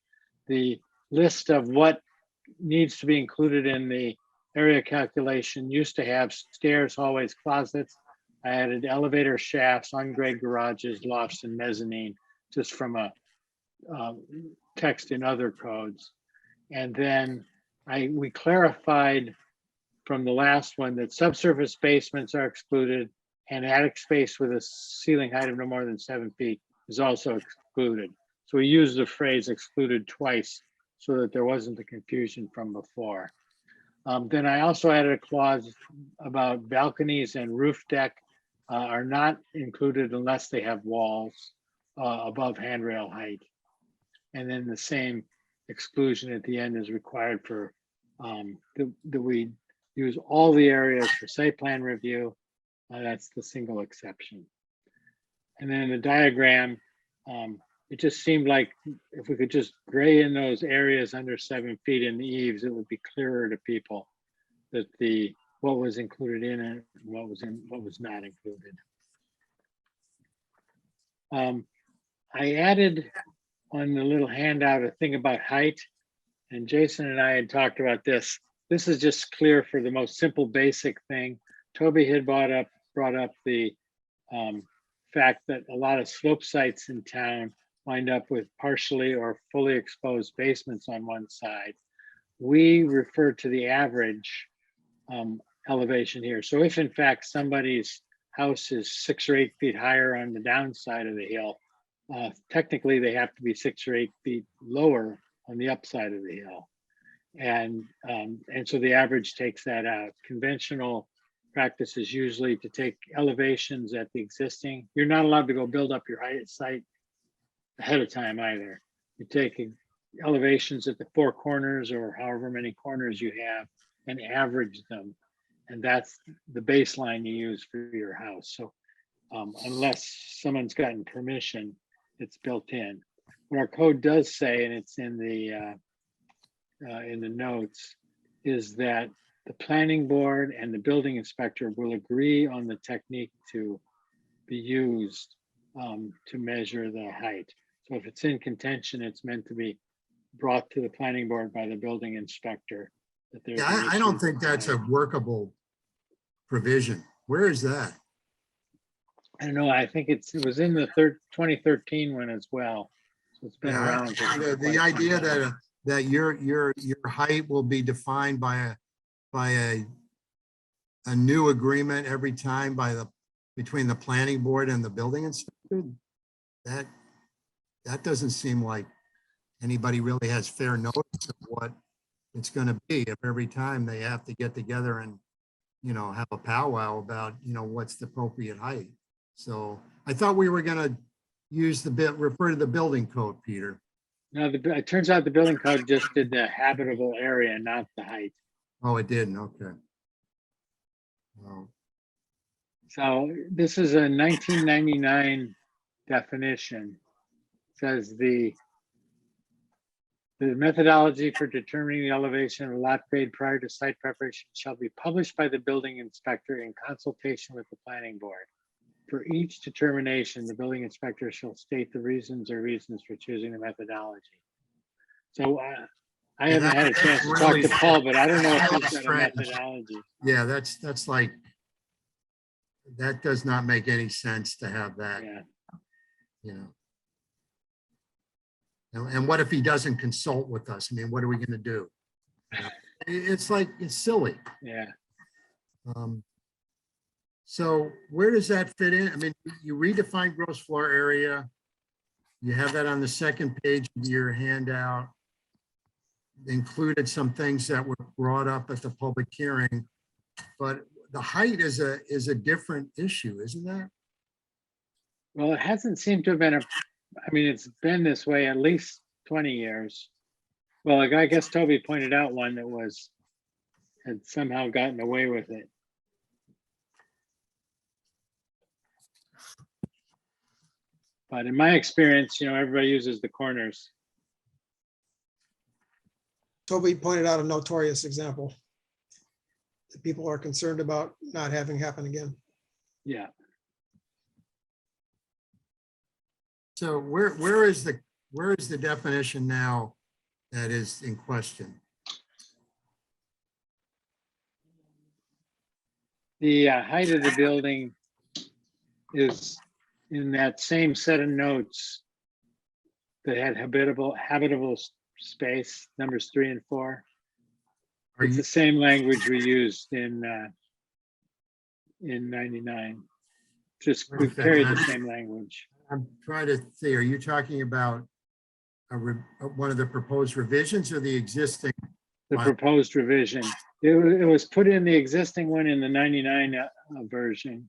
The list of what needs to be included in the area calculation used to have stairs, hallways, closets. I added elevator shafts, on-grade garages, lofts, and mezzanine, just from a text in other codes. And then we clarified from the last one that subsurface basements are excluded and attic space with a ceiling height of no more than 7 feet is also excluded. So we used the phrase excluded twice so that there wasn't the confusion from before. Then I also added a clause about balconies and roof deck are not included unless they have walls above handrail height. And then the same exclusion at the end is required for that we use all the areas for site plan review. That's the single exception. And then the diagram, it just seemed like if we could just gray in those areas under 7 feet in the eaves, it would be clearer to people that what was included in it, and what was not included. I added on the little handout a thing about height, and Jason and I had talked about this. This is just clear for the most simple basic thing. Toby had brought up the fact that a lot of slope sites in town wind up with partially or fully exposed basements on one side. We refer to the average elevation here. So if in fact somebody's house is 6 or 8 feet higher on the downside of the hill, technically they have to be 6 or 8 feet lower on the upside of the hill. And so the average takes that out. Conventional practice is usually to take elevations at the existing. You're not allowed to go build up your site ahead of time either. You take elevations at the 4 corners or however many corners you have and average them. And that's the baseline you use for your house. So unless someone's gotten permission, it's built in. What our code does say, and it's in the notes, is that the planning board and the building inspector will agree on the technique to be used to measure the height. So if it's in contention, it's meant to be brought to the planning board by the building inspector. That there's Yeah, an I don't issue think that's a with height. workable provision. Where is that? I don't know, I think it was in the 2013 one as well. So it's been Yeah, around. for The quite some idea time. that your height will be defined by a new agreement every time between the planning board and the building inspector, that doesn't seem like anybody really has fair notice of what it's gonna be if every time they have to get together and, have a powwow about, what's the appropriate height. So I thought we were gonna refer to the building code, Peter. No, it turns out the building code just did the habitable area, not the height. Oh, it didn't, okay. Well, So this is a 1999 definition. Says the methodology for determining the elevation of a lot grade prior to site preparation shall be published by the building inspector in consultation with the planning board. For each determination, the building inspector shall state the reasons for choosing the methodology. So I Yeah, haven't had a that's chance to talk really to Paul, but I don't know if really he's got a strange. methodology. yeah, that's like, that does not make any sense to have that, Yeah. And what if he doesn't consult with us? I mean, what are we gonna do? It's like, it's silly. Yeah. So where does that fit in? I mean, you redefine gross floor area. You have that on the second page of your handout. Included some things that were brought up at the public hearing, but the height is a different issue, isn't that? Well, it hasn't seemed to have been it's been this way at least 20 years. Well, I guess Toby pointed out one that had somehow gotten away with it. But in my experience, everybody uses the corners. Toby pointed out a notorious example that people are concerned about not having happen again. Yeah. So where is the definition now that is in question? The height of the building is in that same set of notes that had habitable space, numbers 3 and 4. Are It's you, the same language we used in 99. Just we Okay, carried the man. same language. I'm trying to see, are you talking about one of the proposed revisions or the existing? The Wow. proposed revision. It was put in the existing one in the 99 version.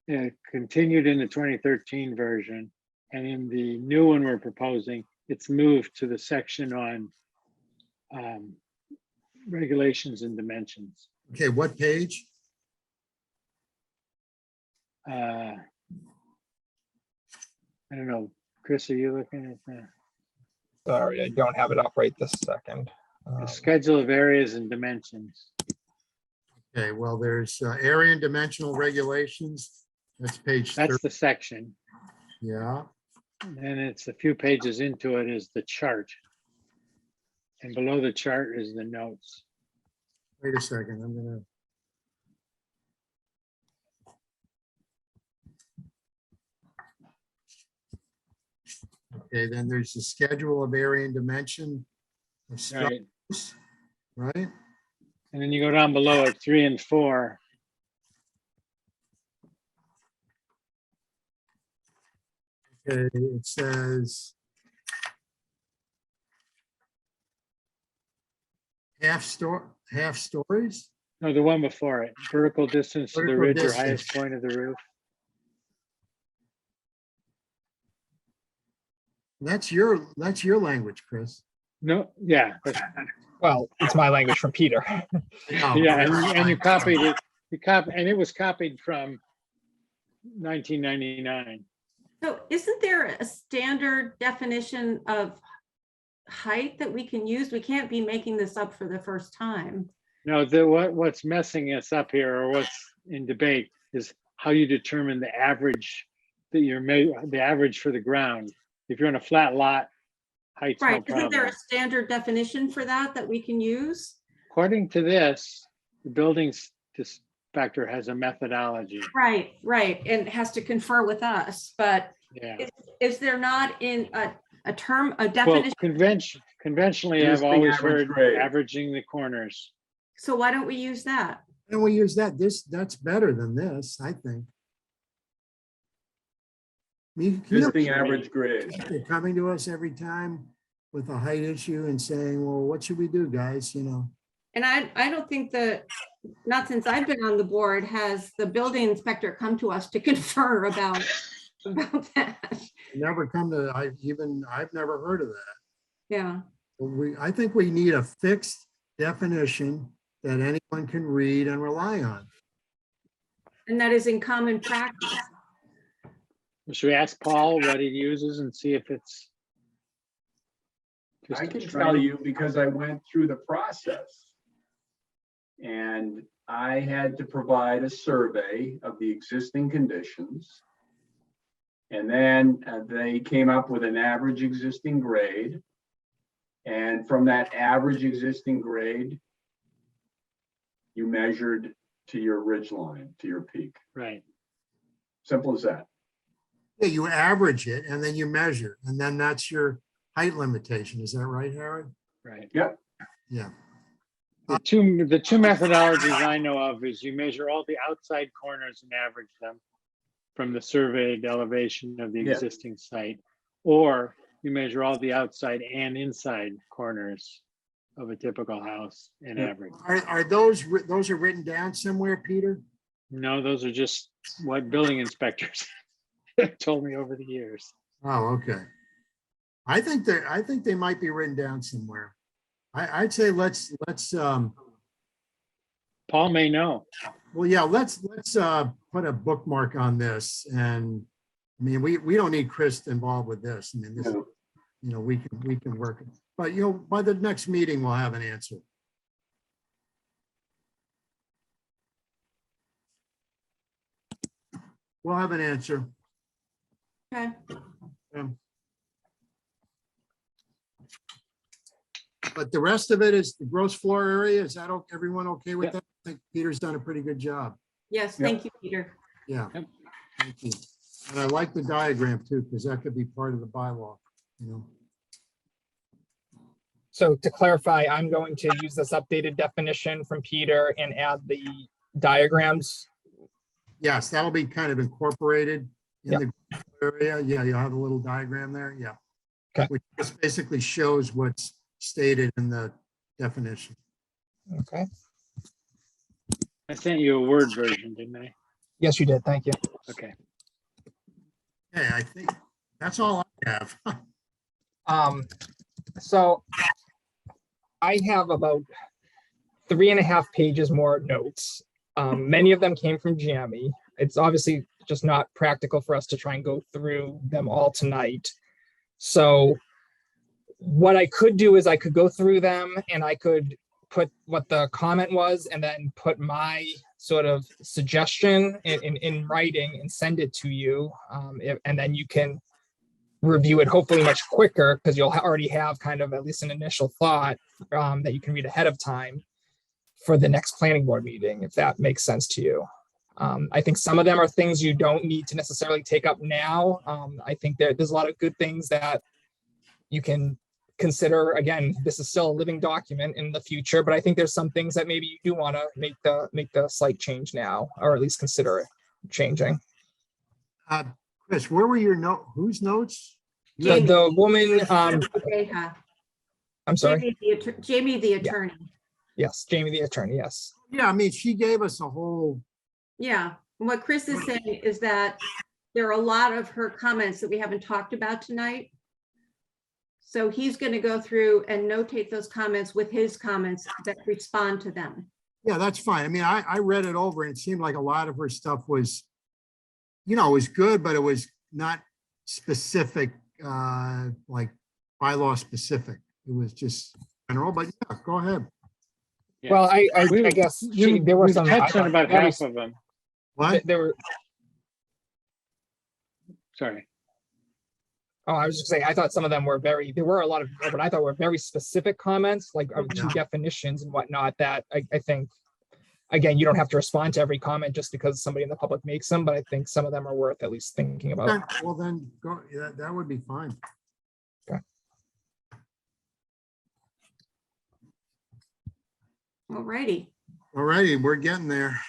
It continued in the 2013 version, and in the new one we're proposing, it's moved to the section on regulations and dimensions. Okay, what page? I don't know, Chris, are you looking at the Sorry, I don't have it up right this second. schedule of areas and dimensions? Okay, well, there's area and dimensional regulations. That's page 30. That's the section. Yeah, And it's a few pages into it is the chart. And below the chart is the notes. wait a second, I'm gonna. Okay, then there's the schedule of area and dimension of Right. structures, right? And then you go down below at 3 and 4. Okay, it says half stories? No, the one before it, vertical distance to the Vertical ridge or distance. highest point of the roof. That's your language, Chris. No, yeah, but Well, it's my language from Peter. No, yeah, and you copied it. And it was copied from 1999. So isn't there a standard definition of height that we can use? We can't be making this up for the first time. No, what's messing us up here, or what's in debate, is how you determine the average the average for the ground. If you're on a flat lot, height's no Right, isn't there problem. a standard definition for that we can use? According to this, the buildings inspector has a methodology. Right, and has to confer with us, but Yeah. is there not in a term, a Well, definition? conventionally, I've Existing always average heard grade. averaging the corners. So why don't we use that? And we use that, that's better than this, I think. Existing average grade. They're coming to us every time with a height issue and saying, well, what should we do, guys, you know? And I don't think that, not since I've been on the board, has the building inspector come to us to confer about that. Never come to, I've never heard of that. Yeah, I think we need a fixed definition that anyone can read and rely on. and that is in common practice. Should we ask Paul what he uses and see if it's? I can just tell you because I went through the process. And I had to provide a survey of the existing conditions. And then they came up with an average existing grade. And from that average existing grade, you measured to your ridge line, to your peak. Right. Simple as that. Yeah, you average it and then you measure, and then that's your height limitation. Is that right, Howard? Right. Yep. Yeah. The two methodologies I know of is you measure all the outside corners and average them from the surveyed elevation of the Yeah. existing site, or you measure all the outside and inside corners of a typical house and Yeah. average. Are those are written down somewhere, Peter? No, those are just what building inspectors told me over the years. Oh, okay. I think they might be written down somewhere. I'd say let's Paul may know. well, yeah, let's put a bookmark on this. And I mean, we don't need Chris involved with this. I mean, this, No. you know, we can work it. But you know, by the next meeting, we'll have an answer. We'll have an answer. Okay, But the rest of it is the gross floor area. Is that everyone okay with Yep. that? I think Peter's done a pretty good job. yes, Yep. thank you, Peter. Yeah. Yep. Thank you. And I like the diagram too, because that could be part of the bylaw, you know. So to clarify, I'm going to use this updated definition from Peter and add the diagrams. Yes, that'll be kind of incorporated in Yep. the area. Yeah, you'll have a little diagram there. Yeah. Okay. Which just basically shows what's stated in the definition. Okay. I sent you a Word version, didn't I? Yes, you did. Thank you. Okay. Okay, I think that's all I have. So I have about 3.5 pages more notes. Many of them came from Jamie. It's obviously just not practical for us to try and go through them all tonight. So what I could do is I could go through them and I could put what the comment was and then put my sort of suggestion in writing and send it to you. And then you can review it hopefully much quicker because you'll already have kind of at least an initial thought that you can read ahead of time for the next planning board meeting, if that makes sense to you. I think some of them are things you don't need to necessarily take up now. I think there's a lot of good things that you can consider. Again, this is still a living document in the future, but I think there's some things that maybe you do want to make the slight change now, or at least consider changing. Chris, where were your whose notes? Jamie. The woman, Yeah. I'm sorry. Jamie, the attorney. Yes, Jamie, the attorney. Yes. Yeah, I mean, she gave us a whole, Yeah, and what Chris is saying is that there are a lot of her comments that we haven't talked about tonight. So he's going to go through and notate those comments with his comments that respond to them. yeah, that's fine. I mean, I read it over and it seemed like a lot of her stuff was, you know, it was good, but it was not specific, like bylaw specific. It was just general, but yeah, go ahead. Yeah. Well, I We- guess you- there were we've some. touched on about very- half of them. What? There were. Sorry. Oh, I was just saying, I thought some of them were there were a lot of what I thought were very specific comments, like to Yeah. definitions and whatnot, that I think, again, you don't have to respond to every comment just because somebody in the public makes them, but I think some of them are worth at least thinking about. Okay, well then, go, yeah, that would be fine. Alrighty. All righty, we're getting there.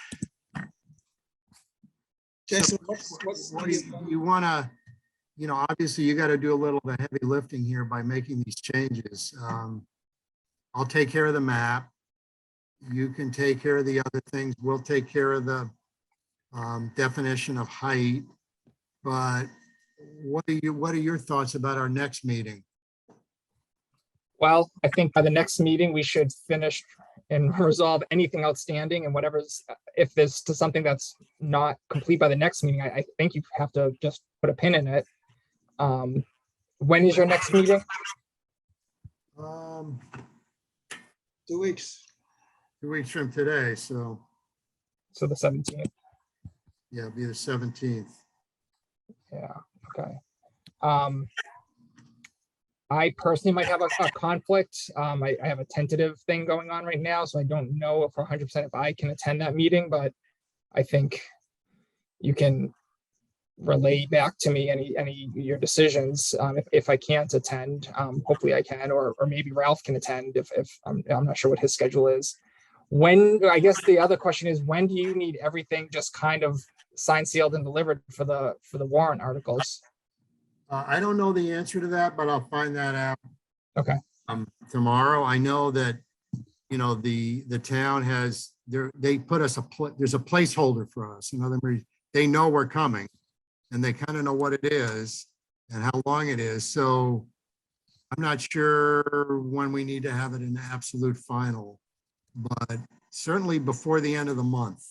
Jason, What do you want to, obviously you got to do a little of the heavy lifting here by making these changes. I'll take care of the map. You can take care of the other things. We'll take care of the definition of height. But what are your thoughts about our next meeting? Well, I think by the next meeting, we should finish and resolve anything outstanding, and whatever's, if there's to something that's not complete by the next meeting, I think you have to just put a pin in it. When is your next meeting? 2 weeks. 2 weeks from today, so So the 17th. yeah, it'll be the 17th. Yeah, okay. I personally might have a conflict. I have a tentative thing going on right now, so I don't know if 100% if I can attend that meeting, but I think you can relay back to me any of your decisions. If I can't attend, hopefully I can, or maybe Ralph can attend if I'm not sure what his schedule is. When, I guess the other question is, when do you need everything just kind of signed, sealed, and delivered for the warrant articles? I don't know the answer to that, but I'll find that out. Okay. Tomorrow. I know that, the town has, they put us there's a placeholder for us. In other words, they know we're coming and they kind of know what it is and how long it is. So I'm not sure when we need to have it in absolute final, but certainly before the end of the month.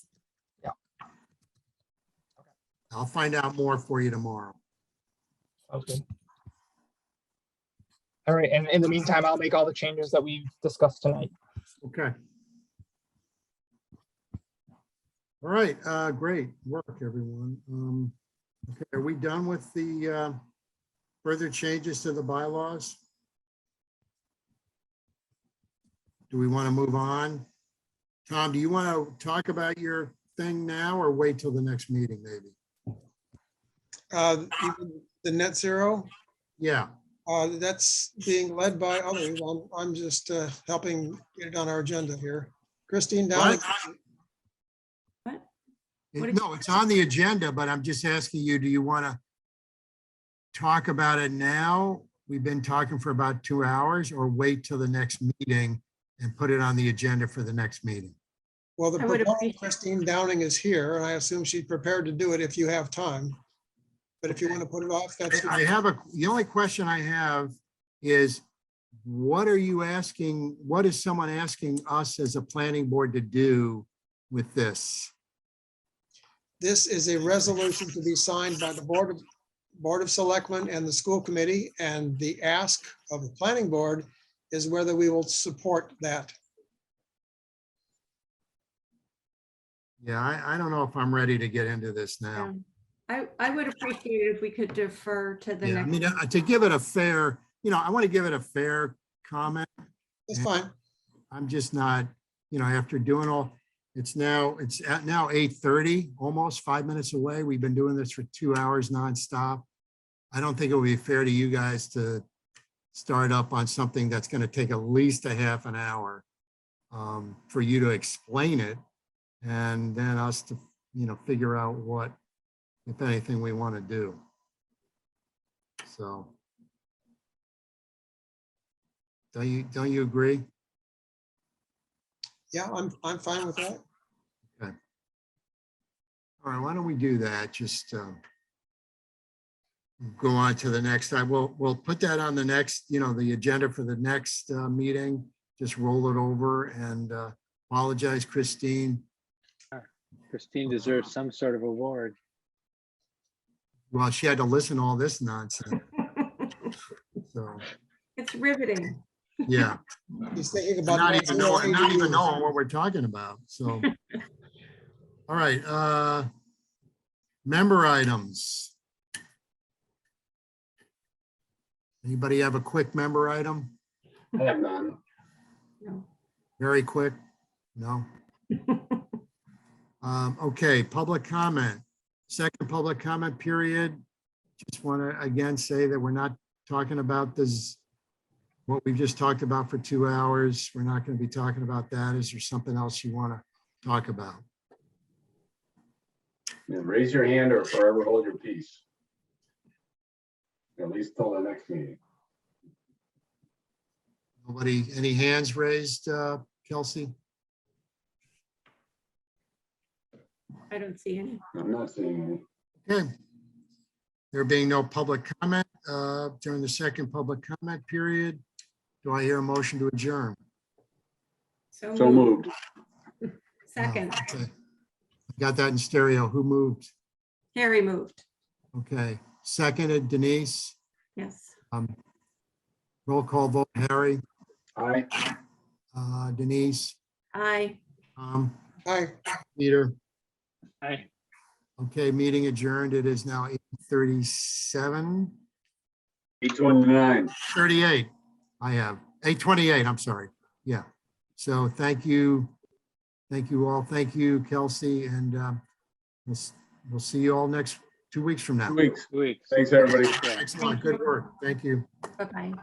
Yeah. I'll find out more for you tomorrow. Okay. All right, and in the meantime, I'll make all the changes that we've discussed tonight. Okay. All right, great work, everyone. Okay, are we done with the further changes to the bylaws? Do we want to move on? Tom, do you want to talk about your thing now or wait till the next meeting, maybe? Even the net zero, Yeah, that's being led by others. I'm just helping get it on our agenda here. Christine Downing. What? What did no, it's on the agenda, but I'm just asking you, do you want to talk about it now? We've been talking for about 2 hours, or wait till the next meeting and put it on the agenda for the next meeting? Well, the I would proponent, appreciate- Christine Downing, is here, and I assume she's prepared to do it if you have time. But if you want to put it off, that's. The only question I have is, what are you asking, what is someone asking us as a planning board to do with this? This is a resolution to be signed by the Board of Selectmen and the school committee, and the ask of the planning board is whether we will support that. Yeah, I don't know if I'm ready to get into this now. I would appreciate it if we could defer to the Yeah, I next. mean, to give it a fair, I want to give it a fair comment. That's fine. I'm just not, after doing all, it's now 8:30, almost 5 minutes away. We've been doing this for 2 hours nonstop. I don't think it would be fair to you guys to start up on something that's going to take at least a half an hour for you to explain it, and then us to, figure out what, if anything, we want to do. So. Don't you agree? Yeah, I'm fine with that. Okay. All right, why don't we do that? Just go on to the next time. We'll put that on the next, the agenda for the next meeting. Just roll it over, and apologize, Christine. Christine deserves some sort of award. Well, she had to listen to all this nonsense. So, It's riveting. yeah. He's thinking And about. not net even zero knowing, not even ADUs. knowing what we're talking about. So, all right, member items. Anybody have a quick member item? I have none. No. Very quick? No? Okay, public comment. Second public comment period. Just want to again say that we're not talking about this, what we've just talked about for 2 hours. We're not going to be talking about that. Is there something else you want to talk about? Yeah, raise your hand or forever hold your peace. At least till the next meeting. Nobody, any hands raised, Kelsey? I don't see any. I'm not seeing any. Okay. There being no public comment during the second public comment period, do I hear a motion to adjourn? So moved. Second, Oh, okay. Got that in stereo. Who moved? Harry moved. Okay. Seconded, Denise. Yes. Roll call vote, Harry, Aye. Denise, Aye. Hi. Peter. Aye. Okay, meeting adjourned. It is now 8:37, 8:29. 38. I have 8:28. I'm sorry. Yeah. So thank you. Thank you all. Thank you, Kelsey. And we'll see you all next 2 weeks from now. 2 weeks. Weeks. Thanks, everybody. Excellent. Good work. Thank you. Bye-bye.